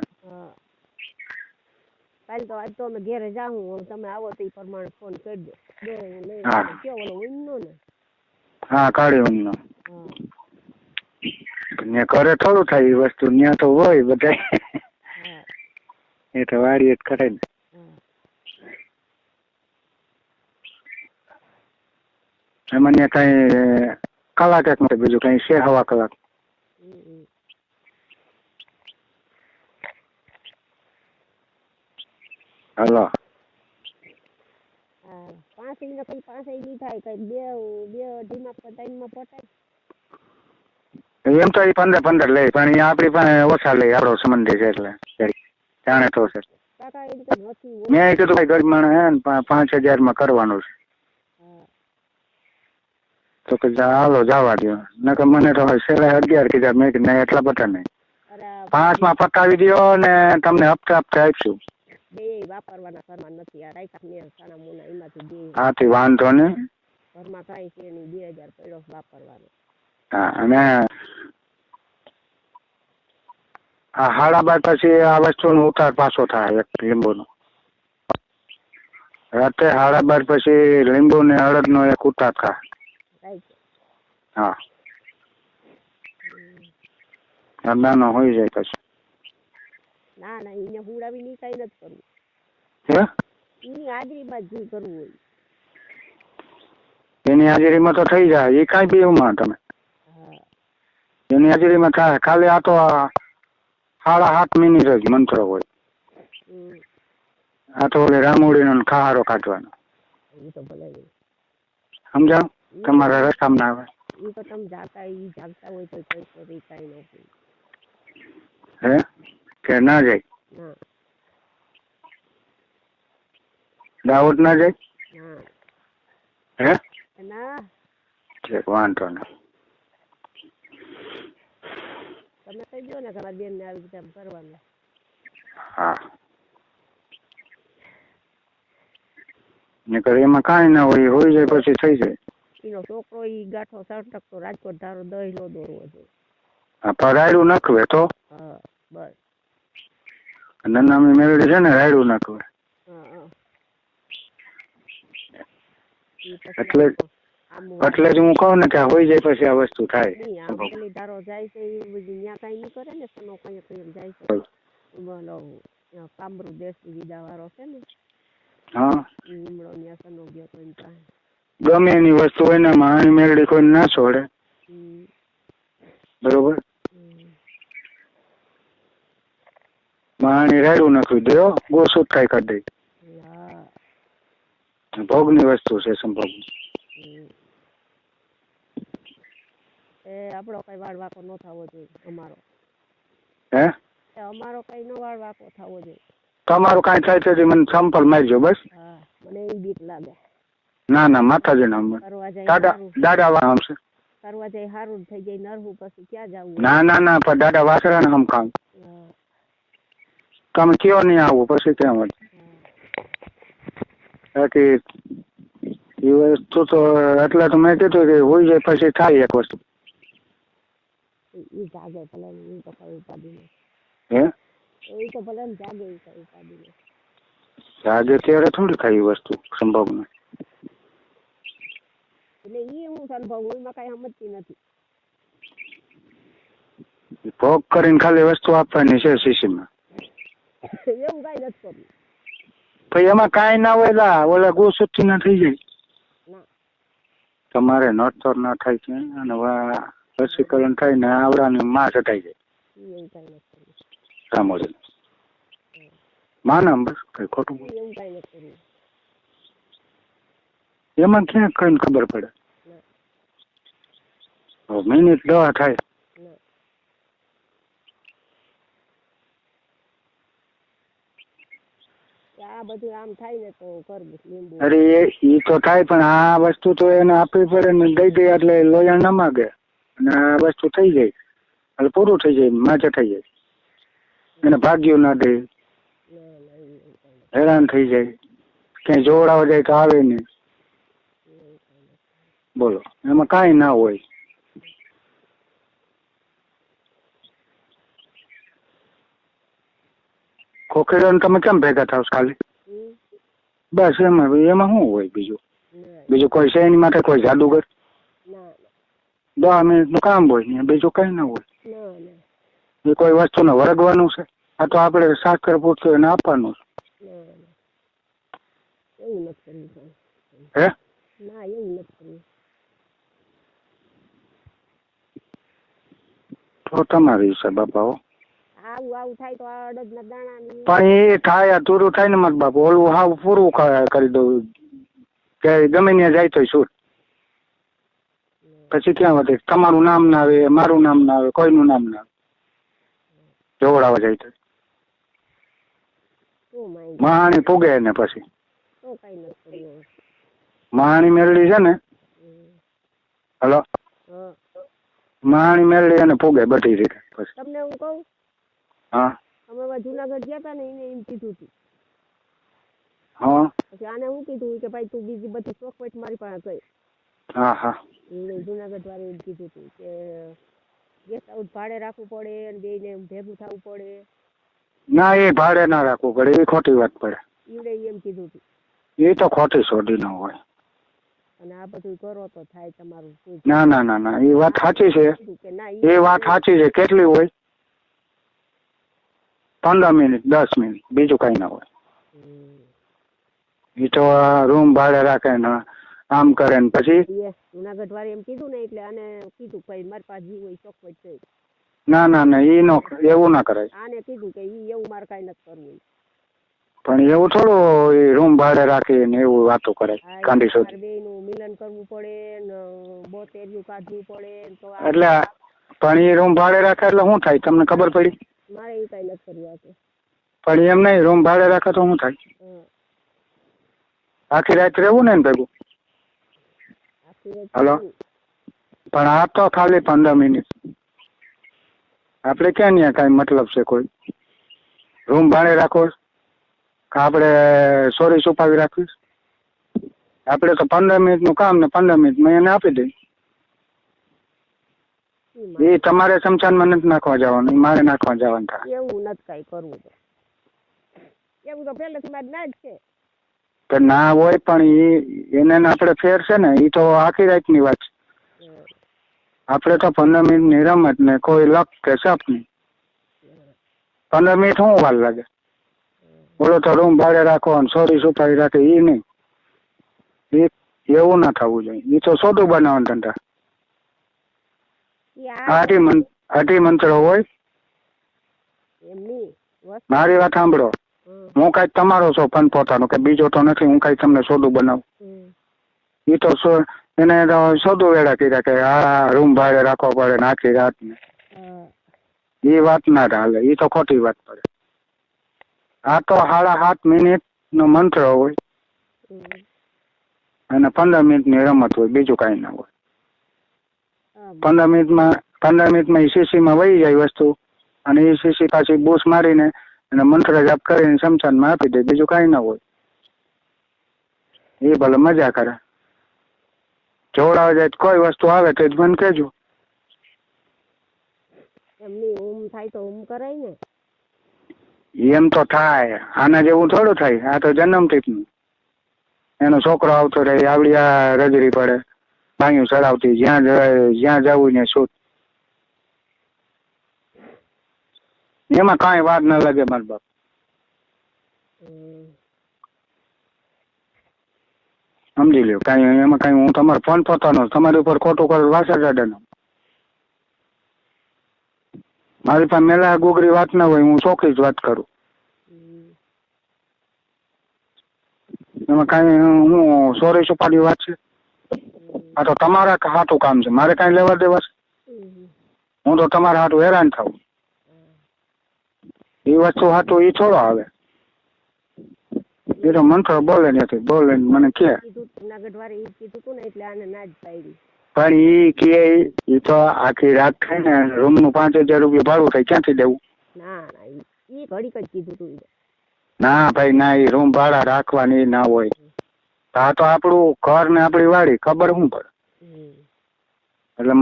કાલે તો આજ તો અમે ઘેરે જાઉં. તમે આવો તો એ પ્રમાણે ફોન કરજો. કેવો ઓલો ઊંઘનો ને? હા, કાળી ઊંઘનો. ને ઘરે થોડું થાય એ વસ્તુ. ત્યાં તો હોય બધા. એ તો વાડી જ કરે ને. એમાં કઈ કલાક એક માટે બીજું કઈ છે? હવા કલાક. હલો. 5 ને કઈ 5 નહીં થાય. કઈ બે અઢીમાં ટાઈમમાં પટાય. એમ તો એ 15 લે, પણ એ આપડી પાસે ઓછા લે. આપણો સંબંધી છે એટલે જાણે તો છે. મેં કીધું ભાઈ ગરીબ માણસ હે ને 5000 માં કરવાનું છે. તો કે હાલો જવા દો. નકર મને તો છેલ્લે 11 કીધા. મેં કીધું નહીં, એટલા બધા નહીં. 5 માં પતાવી દો ને તમને હપ્તા આપીશું. વાપરવાના ઘરમાં નથી. આ રાખ્યા મેં સાના મોના એમાંથી બે. હાથી વાંધો નહીં. ઘરમાં કાંઈ છે નહીં. 2000 પડ્યો વાપરવાનો. હા, અને આ 12:30 પછી આ વસ્તુનો ઉતાર પાછો થાય. એક લીંબુનો રાતે 12:30 પછી લીંબુ ને અડદ નો એક ઉતાર થાય. હા, નાનો હોઈ જાય પછી. ના એને હુડાવી ની કઈ નથી કરવું. હે? એની હાજરીમાં જ જે કરવું હોય. એની હાજરીમાં તો થઈ જાય. એ કાંઈ બી એવું તમે એની હાજરીમાં થાય. ખાલી આ તો 7.5 મિનિટ જ મંત્ર હોય. આ તો ઓલે રામોડીનો ખાહારો કાઢવાનો. સમજાવ? તમારા રસ્તામાં ના આવે. એ તો તમે જાગતા હોય તો કઈ નથી. હે? કે ના જાય? દાવત ના જાય? હે? ના. વાંધો નહીં. તમે કહી દો ને તમારા બેન ને આવી રીતે કરવાનું. હા. નકર એમાં કાંઈ ના હોય. હોઈ જાય પછી થઈ જાય. એનો છોકરો ઈ ગાંઠો સટકતો રાજકોટ ધારો દહીં નો દોરવો જોઈએ. હા, પણ રાયડું નાખવે તો? હા, બસ. નનામી મેળવી છે ને, રાયડું નાખવે. એટલે જ હું કહું ને કે હોઈ જાય પછી આ વસ્તુ થાય. પેલી ધારો જાય છે એ બધી ત્યાં કઈ નહીં કરે ને. સનો કઈ જાય છે. બોલો કામરૂ દેશી વિદા વાળો છે ને. હા. લીમડો ત્યાં સનો ગયો તો એમ ગમે એની વસ્તુ હોય ને માણી મેળડી કોઈ ના છોડે. બરોબર. માણી રાયડું નાખી દો. ગોસુત કઈ કરી દે. ભોગની વસ્તુ છે સંભોગ. આપણો કઈ વાળ વાકો ન થવો જોઈએ. અમારો હે? અમારો કઈ નો વાળ વાકો થવો જોઈએ. તમારું કઈ થાય તો મને સંપલ મારજો બસ. હા, મને એ બીક લાગે. ના ના, માતાજી નામ દાદા વાળા છે. કરવા જાય સારું થઈ જાય. નરવું પછી ક્યાં જવું? ના ના ના, પણ દાદા વાસરા ને હમ કામ. તમે કયો નહીં આવું પછી ક્યાં હોય. બાકી એ વસ્તુ તો એટલે તો મેં કીધું કે હોઈ જાય પછી થાય એક વસ્તુ. એ જાગે ભલે એ તો કઈ ઉપાડી નહીં. હે? એ તો ભલે જાગે એ કઈ ઉપાડી નહીં. જાગે ત્યારે થોડી થાય એ વસ્તુ સંભવ નહીં. એટલે ઈ હું અનુભવ એમાં કઈ સમજતી નથી. ભોગ કરીને ખાલી વસ્તુ આપવાની છે શીશીમાં. એવું કઈ નથી કરવું. પછી એમાં કાંઈ ના હોય લા ઓલા ગોસુથી ના થઈ જાય. ના તમારે નડતર ના થાય છે અને રસીકરણ થાય ને આવડાની માં ચટાઈ જાય. એવું કઈ નથી કરવું. રામોજી માના બસ કઈ ખોટું એવું કઈ નથી કરવું. એમાં ક્યાં કઈ ખબર પડે. મિનિટ દવા થાય. આ બધું આમ થાય ને તો કરવું લીંબુ. અરે એ તો થાય પણ આ વસ્તુ તો એને આપવી પડે ને દઈ દે એટલે લોયા ના માગે અને આ વસ્તુ થઈ જાય એટલે પૂરું થઈ જાય માચે થઈ જાય એને ભાગ્યું ના દે હેરાન થઈ જાય ક્યાંય જોવડાવવા જાય તો આવે નહીં. બોલો એમાં કાંઈ ના હોય. ખોખેડો તમે કેમ ભેગા થાવ ખાલી બસ એમાં શું હોય બીજું કોઈ છે એની માટે કોઈ જાદુગર 10 મિનિટનું કામ હોય ને બીજું કઈ ના હોય. એ કોઈ વસ્તુને વરગવાનું છે આ તો આપણે સાકર પૂછતો એને આપવાનું છે. એવું નથી કરવું. હે ના એવું નથી કરવું. તો તમારી છે બાપા. આવું થાય તો અડદના દાણા પણ એ થાય પૂરું થાય ને મારા બાપુ ઓલું હાવ પૂરું કરી દઉં કે ગમે ત્યાં જાય તો શું પછી ક્યાં વધે તમારું નામ ના આવે મારું નામ ના આવે કોઈનું નામ ના આવે જોવડાવવા જાય તો મહાણી પૂગે ને પછી મહાણી મેળવી છે ને હલો મહાણી મેળવી અને પૂગે બધી રીતે પછી તમને હું કહું હા અમે જુનાગઢ ગયા હતા ને એને એમ કીધું હતું. હા પછી આને હું કીધું કે ભાઈ તું બીજી બધી ચોખવટ મારી પાસે કઈ. હા હા જુનાગઢ વાળે એમ કીધું હતું કે ગેસ્ટ હાઉસ ભાડે રાખવું પડે અને બેયને ભેગું થવું પડે. ના એ ભાડે ના રાખવું પડે એ ખોટી વાત પડે. ઈવડે એમ કીધું હતું. એ તો ખોટી સોડી ન હોય. અને આ બધું કરો તો થાય તમારું. ના ના ના ના એ વાત સાચી છે. એ વાત સાચી છે. કેટલી હોય 15 મિનિટ 10 મિનિટ બીજું કઈ ના હોય. એ તો રૂમ ભાડે રાખે ને આમ કરે ને પછી જુનાગઢ વાળે એમ કીધું ને એટલે આને કીધું ભાઈ મારી પાસે જીવ હોય ચોખવટ છે. ના ના ના એ નો એવું ના કરાય. આને કીધું કે ઈ એવું મારે કઈ નથી કરવું. પણ એવું થોડું રૂમ ભાડે રાખી ને એવું વાતો કરે કાંડી સુધી બેયનું મિલન કરવું પડે ને 72 કાઢવું પડે તો એટલે પણ એ રૂમ ભાડે રાખે એટલે શું થાય તમને ખબર પડી? મારે એ કઈ નથી કરવું છે. પણ એમ નહીં રૂમ ભાડે રાખે તો શું થાય? આખી રાત રહેવું ને ભેગું. હલો પણ આ તો ખાલી 15 મિનિટ આપણે ક્યાં ત્યાં કઈ મતલબ છે કોઈ રૂમ ભાડે રાખો આપણે સોરી છુપાવી રાખીશ આપણે તો 15 મિનિટનું કામ ને 15 મિનિટમાં એને આપી દઈ. એ તમારે શમશાનમાં નથી નાખવા જવાનું મારે નાખવા જવાનું થાય. એવું નથી કઈ કરવું તો એવું તો પહેલેથી મારે ના જ છે. તો ના હોય પણ એને આપણે ફેર છે ને એ તો આખી રાતની વાત છે. આપણે તો 15 મિનિટની રમત ને કોઈ લક કે સપ નહીં. 15 મિનિટ શું વાર લાગે? બોલો તો રૂમ ભાડે રાખો અને સોરી છુપાવી રાખે એ નહીં. એવું ના થવું જોઈએ. એ તો સોદું બનાવવાનું ધંધા. અઢી મંત્રો હોય. મારી વાત સાંભળો હું કઈ તમારો છો પણ પોતાનો કે બીજો તો નથી હું કઈ તમને સોદું બનાવું. એ તો એને સોદું વેડા કર્યા કે આ રૂમ ભાડે રાખવો પડે ને આખી રાત ને એ વાત ના ચાલે. એ તો ખોટી વાત પડે. આ તો 7.5 મિનિટનો મંત્ર હોય અને 15 મિનિટની રમત હોય બીજું કઈ ના હોય. 15 મિનિટમાં એ શીશીમાં વહી જાય વસ્તુ અને એ શીશી પાછી બૂસ મારીને અને મંત્ર જાપ કરીને શમશાનમાં આપી દે બીજું કઈ ના હોય. એ ભલે મજા કરે જોવડાવા જાય કોઈ વસ્તુ આવે તો જ મને કહેજો. એમની ઊમ થાય તો ઊમ કરાય ને. એમ તો થાય આના જેવું થોડું થાય. આ તો જન્મથી એનો છોકરો આવતો રહે આવડિયા રજરી પડે બાયું ચડાવતી, જ્યાં જવું ને શું. એમાં કાંઈ વાર ન લાગે મારા બાપ. સમજી લ્યો, કાંઈ એમાં કાંઈ હું તમારો ફોન પોતાનો તમારી ઉપર ખોટું કરું વાસા દાદાનો. મારી પાસે મેલા ગોગરી વાત ના હોય, હું ચોખ્ખી જ વાત કરું. એમાં કાંઈ હું સોરી સુપારી વાત છે? આ તો તમારા હાથું કામ છે, મારે કાંઈ લેવા દેવા છે? હું તો તમારા હાથું હેરાન થાઉં. એ વસ્તુ હાથું એ થોડો આવે. એ તો મંત્ર બોલે નથી, બોલે મને કે પણ ઈ કે ઈ તો આખી રાત થાય ને, રૂમ નું 5000 રૂપિયા ભાડું થાય, ક્યાંથી દેવું? ના ભાઈ ના, એ રૂમ ભાડા રાખવાની ના હોય. આ તો આપણું ઘર ને આપણી વાડી, ખબર શું પડે? એટલે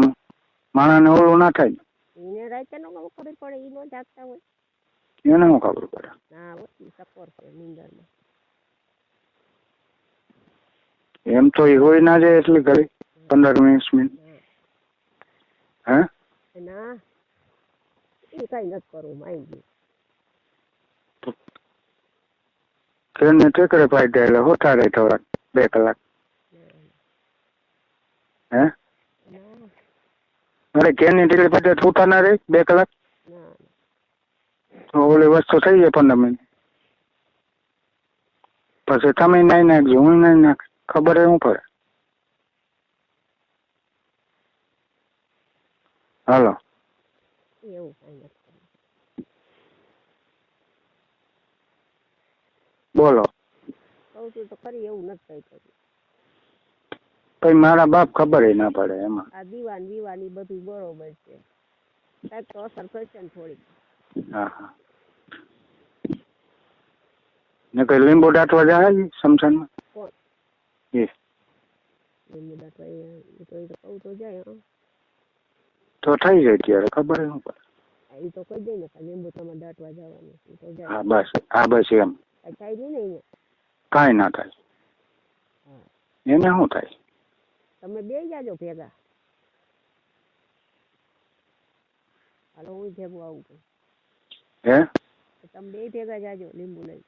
માણસ ને ઓલું ના થાય. એને શું ખબર પડે? એમ તો એ હોય ના જાય એટલી ઘડી 15-20 મિનિટ. હે ટ્રેન ને ટેકરે પાડી એટલે હોતા રહે થોડાક 2 કલાક. હે અરે કેની ટિકિટ પાડે છૂટા ના રહે 2 કલાક? તો ઓલી વસ્તુ થઈ જાય 15 મિનિટ. પછી તમે નાઈ નાખજો, હું નાઈ નાખ, ખબર શું પડે? હાલો બોલો. પછી મારા બાપ ખબર ના પડે એમાં. બધું બરોબર છે, સાહેબ તો અસર કરશે ને થોડી. હા હા. ને કઈ લીંબુ દાંતવા જાય સમસાનમાં? તો થઈ જાય ત્યારે ખબર શું પડે? એ તો કહી દે ને લીંબુ તમે દાંતવા જવાનું. હા બસ, હા બસ એમ. થાય નહીં ને? કાંઈ ના થાય. એને શું થાય? તમે બે જાજો ભેગા. હાલો હું ભેગું આવું. હે તમે બે ભેગા જાજો લીંબુ લઈ.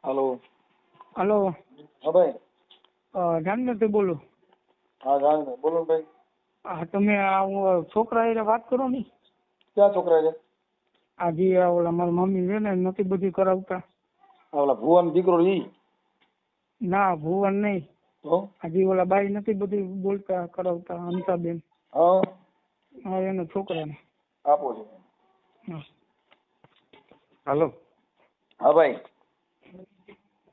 Hello hello. હા ભાઈ. જાનભાઈ બોલો. હા જાનભાઈ બોલો ભાઈ. હા તમે આ છોકરા એ વાત કરો ને. ક્યાં છોકરા છે? આજે ઓલા મારી મમ્મી છે ને નથી બધી કરાવતા. ઓલા ભુવન દીકરો ઈ? ના ભુવન નહીં. તો આજે ઓલા બાઈ નથી બધી બોલતા કરાવતા અનિતાબેન. હા હા એનો છોકરાને આપો છો. હાલો. હા ભાઈ.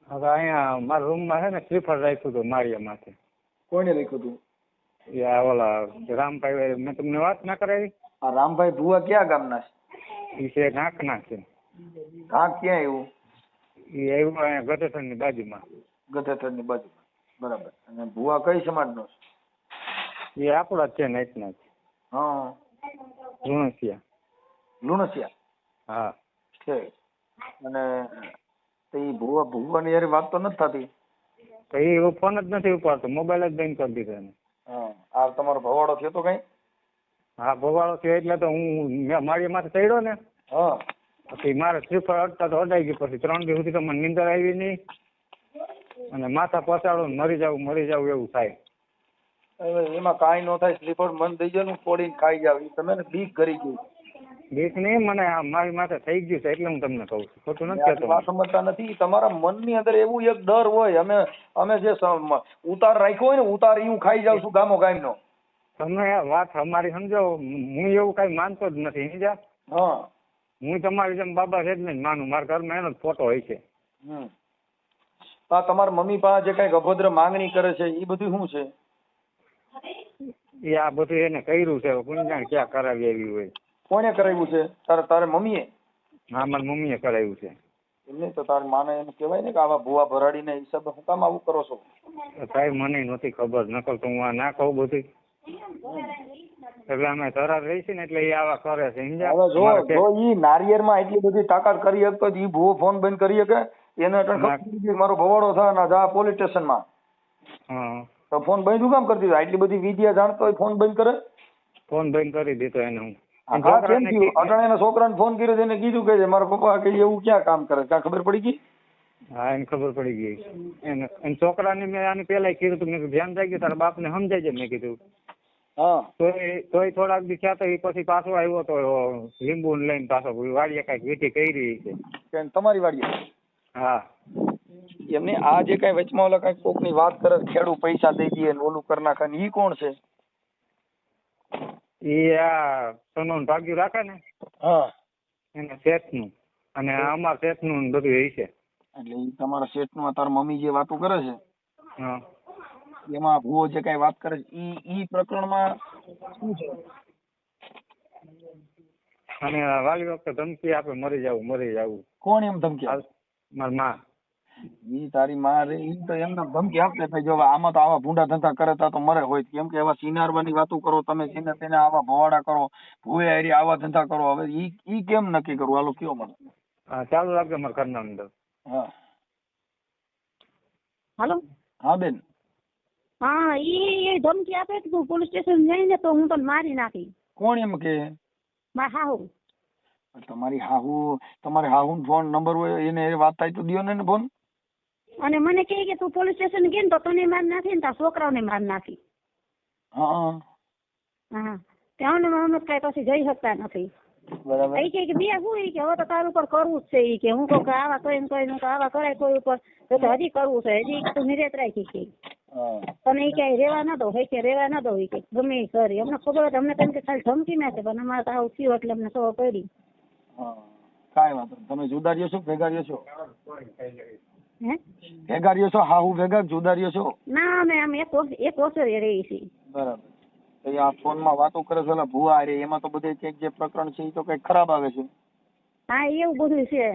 હવે અહીંયા મારા રૂમમાં છે ને શ્રીફળ રાખ્યું હતું માળિયા માથે. કોઈને રાખ્યું હતું? ઓલા રામભાઈ, મેં તમને વાત ના કરાવી? આ રામભાઈ ભુવા ક્યાં ગામના છે? એ છે નાકના છે. કાંક ક્યાં એવું? એ આવ્યું અહીંયા ગઢેથરની બાજુમાં. ગઢેથરની બાજુમાં, બરાબર. અને ભુવા કઈ સમાજનો છે? એ આપણા જ છે નાઈટના જ. હા લુણસિયા. લુણસિયા? હા છે. અને એ ભુવાની યાર વાત તો નથી થતી. તો એ ફોન જ નથી ઉપાડતો, મોબાઈલ જ બંધ કરી દીધો એને. હા આ તમારો ભવાડો થયો તો કઈ? હા ભવાડો થયો એટલે તો હું મારી માથે ચડ્યો ને. હા પછી મારે શ્રીફળ અડતા તો અડાઈ ગયું. પછી 3 દિવસ સુધી તો મને નીંદર આવી નહીં અને માથા પચાડો મરી જાવ એવું થાય. એમાં કાંઈ ન થાય, શ્રીફળ મન થઈ જાય તોડીને ખાઈ જાવ. તમે ને બીક કરી ગઈ. બીક નહીં, મને મારી માથે થઈ ગયું છે એટલે હું તમને કહું છું, ખોટું નથી કહેતો. વાત સમજતા નથી. તમારા મનની અંદર એવું એક ડર હોય, અમે જે ઉતાર રાખ્યો હોય ને ઉતાર એવું ખાઈ જાવ છું ગામો ગામનો. તમે વાત અમારી સમજો, હું એવું કઈ માનતો જ નથી સમજ્યા. હા હું તમારી જેમ બાબા છે જ નહીં માનું, મારા ઘરમાં એનો જ ફોટો હોય છે. તમારા મમ્મી પાસે જે કઈક અભદ્ર માંગણી કરે છે એ બધું શું છે? એ આ બધું એને કર્યું છે, કોણ જાણે ક્યાં કરાવી આવી હોય. કોને કરાવ્યું છે? તારે મમ્મીએ? હા મારી મમ્મીએ કરાવ્યું છે. એમને તો તારી માને એમ કહેવાય ને કે આવા ભૂવા ભરાડીને હિસાબે શું કામ આવું કરો છો? સાહેબ મને નથી ખબર, નકલ તો હું આ ના કહું બધું. એટલે અમે તરાર રહી છે ને એટલે એ આવા કરે છે. જો ઈ નારિયેરમાં એટલી બધી તાકાત કરી શકતો ઈ ભૂવો ફોન બંધ કરી શકે? એને અટણ ખબર પડી ગઈ કે મારો ભવાડો થાય ને જા પોલીસ સ્ટેશનમાં. હા તો ફોન બંધ શું કામ કરી દીધો? આટલી બધી વિદ્યા જાણતો હોય ફોન બંધ કરે? ફોન બંધ કરી દીધો એને હું. હા કેમ થયું? અટણ એના છોકરાને ફોન કર્યો એને કીધું કે મારા પપ્પા કે એવું ક્યાં કામ કરે? ક્યાં ખબર પડી ગઈ? હા એને ખબર પડી ગઈ. એને છોકરાને મેં આની પેલા કીધું તું, મેં કીધું ધ્યાન રાખજો તારા બાપને સમજાય છે મેં કીધું. હા તોય થોડાક દી થયા તો એ પછી પાછો આવ્યો તો લીંબુ લઈને પાછો વાડીએ કઈક વીટી કરી છે. તમારી વાડીએ? હા એમને આ જે કઈ વચમાં ઓલા કઈ કોક ની વાત કરે ખેડૂત પૈસા દઈ દે ને ઓલું કરી નાખે ને ઈ કોણ છે? એ આ સોનું ભાગ્યું રાખે ને હા એના શેઠ નું અને અમારા શેઠ નું બધું એ છે. એટલે ઈ તમારા શેઠ નું તારા મમ્મી જે વાતો કરે છે હા એમાં ભૂવો જે કઈ વાત કરે છે ઈ પ્રકરણમાં શું છે? અને વાલી વખતે ધમકી આપે મરી જવું. કોણ એમ ધમકી આપે? મારી માં. ઈ તારી માં રે ઈ તો એમને ધમકી આપે ભાઈ જો આમાં તો આવા ભૂંડા ધંધા કરે તો મરે હોય. કેમ કે એવા સિનારવાની વાતો કરો તમે, સિને તેને આવા ભવાડા કરો, ભૂવે હારી આવા ધંધા કરો. હવે ઈ કેમ નક્કી કરવું? હાલો કયો મને. હા ચાલુ રાખજો મારા ઘરના અંદર. હા હાલો. હા બેન. હા ઈ ધમકી આપે કે તું પોલીસ સ્ટેશન જઈને તો હું તને મારી નાખી. કોણ એમ કે? મારા હાહુ. તમારી હાહુ, તમારે હાહુ ફોન નંબર હોય એને વાત થાય તો દિયો ને ફોન. અને મને કહે કે તું પોલીસ સ્ટેશન ગઈ ને તો તને માર નાખી ને તારા છોકરાઓને માર નાખી. હા હા ત્યાં અમે કઈ પછી જઈ શકતા નથી. બરાબર. એ કે બે હું કે હવે તો તારું ઉપર કરવું જ છે. ઈ કે હું કહું કે આવા કોઈ આવા કરાય કોઈ ઉપર તો હજી કરવું છે, હજી તું નિરેત રાખી કે તને ઈ ક્યાંય રેવા ના દો, હે કે રેવા ના દો. ઈ કે ગમે એ કરી. અમને ખબર હતી, અમને તેમ કે ખાલી ધમકી ના છે પણ અમારે તો આવું થયું એટલે અમને ખબર પડી. કાંઈ વાંધો નહીં. તમે જુદા રહ્યો છો ભેગા રહ્યો છો? હે ભેગા રહ્યો છો? હાહુ ભેગા જુદા રહ્યો છો? ના અમે એક ઓસરે રહી છીએ. બરાબર. તો આ ફોન માં વાતો કરે છે ભૂવા હારે, એમાં તો બધે કઈક જે પ્રકરણ છે એ તો કઈક ખરાબ આવે છે. હા એવું બધું છે.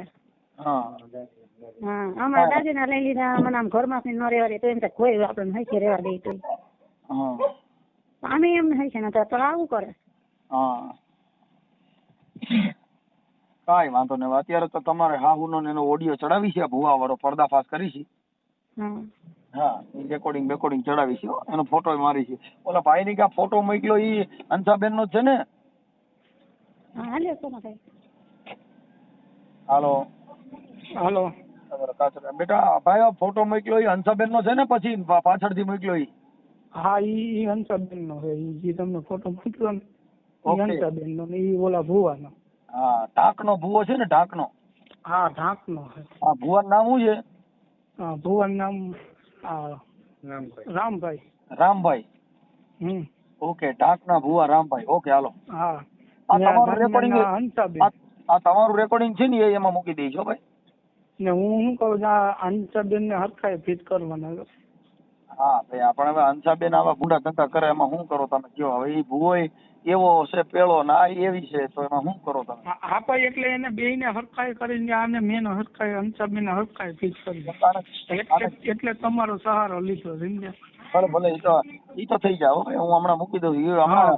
હા હા અમારા દાદીના લઈ લીધા મને આમ ઘરમાં ન રહેવા દે તો એમ કોઈ આપણે હૈકે રહેવા દે તો અમે એમ હૈકે ને તો આવું કરે. હા કાંઈ વાંધો નહીં. અત્યારે તો તમારે હાહુનો એનો ઓડિયો ચડાવી છે, ભૂવા વાળો પર્દાફાશ કરી છે. હા રેકોર્ડિંગ ચડાવી છે, એનો ફોટો મારી છે. ઓલા ભાઈ ની કા ફોટો મોકલ્યો ઈ હંસાબેન નો છે ને? હાલો હાલો બેટા ભાઈ ફોટો મોકલ્યો ઈ હંસાબેન નો છે ને? પછી પાછળથી મોકલ્યો ઈ? હા ઈ હંસાબેન નો છે. ઈ જે તમને ફોટો મોકલ્યો ને ઈ હંસાબેન નો, ઈ ઓલા ભુવાનો. હા ઢાકનો ભૂવો છે ને? ઢાકનો. હા ઢાકનો છે. હા ભુવાનું નામ શું છે? હા ભુવાનું નામ રામભાઈ. રામભાઈ. ઓકે ઢાકના ભુવા રામભાઈ. ઓકે હાલો. હા આ તમારું રેકોર્ડિંગ, હંસાબેન. આ તમારું રેકોર્ડિંગ છે ને એમાં મૂકી દઈશ ભાઈ. ને હું શું કહું આ હંસાબેન ને હરખાઈ ફીટ કરવાના. હા ભાઈ આપણે હવે હંસાબેન આવા ભૂંડા ધંધા કરે એમાં શું કરો તમે કયો? હવે એ ભૂવો એવો છે પેલો ને આ એવી છે તો એમાં શું કરો તમે? હા ભાઈ એટલે એને બે ને હરખાઈ કરીને આને મેં હરખાઈ હંસાબેન ને હરખાઈ ફીટ કરી એટલે તમારો સહારો લીધો સમજ્યા? ભલે ઈ તો થઈ જાય હું હમણાં મૂકી દઉં.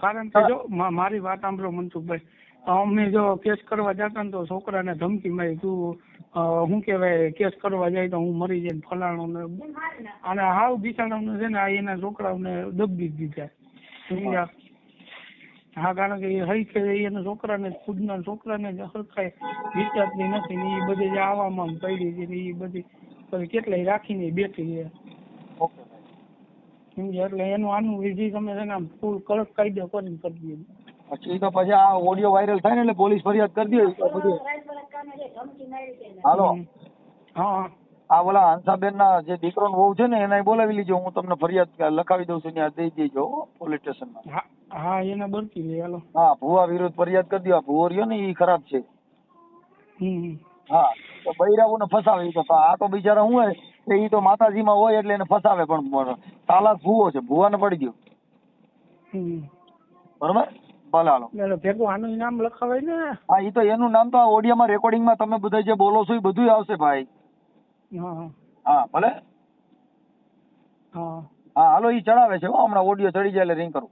કારણ કે જો મારી વાત સાંભળો મનસુખભાઈ, અમે જો કેસ કરવા જતા ને તો છોકરાને ધમકી મારી તું શું કેવાય કેસ કરવા જાય તો હું મરી જાય ફલાણું ને અને હાવ બિચારાઓને છે ને એના છોકરાઓને દબી દીધા. હા કારણ કે એ હઈ છે એના છોકરાને ખુદના છોકરાને હરખાય વિચારતી નથી ને એ બધી જે આવામાં પડી છે ને એ બધી કેટલાય રાખીને બેઠી છે સમજ્યા? એટલે એનું આનું વિધિ તમે છે ને આમ ફૂલ કડક કાયદો કરીને કરી દઈએ. પછી તો પછી આ ઓડિયો વાયરલ થાય ને એટલે પોલીસ ફરિયાદ કરી દે. હાલો હા આ ઓલા હંસાબેન ના જે દીકરો વહુ છે ને એને બોલાવી લીજો, હું તમને ફરિયાદ લખાવી દઉં છું ત્યાં દઈ દેજો પોલીસ સ્ટેશનમાં. હા એને બરકી દે હાલો. હા ભુવા વિરુદ્ધ ફરિયાદ કરી દો. આ ભુવો રહ્યો ને એ ખરાબ છે. હા તો બૈરાઓને ફસાવે તો આ તો બિચારા શું હોય કે ઈ તો માતાજીમાં હોય એટલે એને ફસાવે પણ તાલાક ભુવો છે, ભુવાને પડી ગયો. બરોબર ભલે હાલો. ભેગું આનું નામ લખાવાય ને. હા ઈ તો એનું નામ તો આ ઓડિયોમાં રેકોર્ડિંગમાં તમે બધા જે બોલો છો એ બધું આવશે ભાઈ. હા ભલે. હા હાલો ઈ ચડાવે છે હમણાં ઓડિયો ચડી જાય એટલે રિંગ કરું.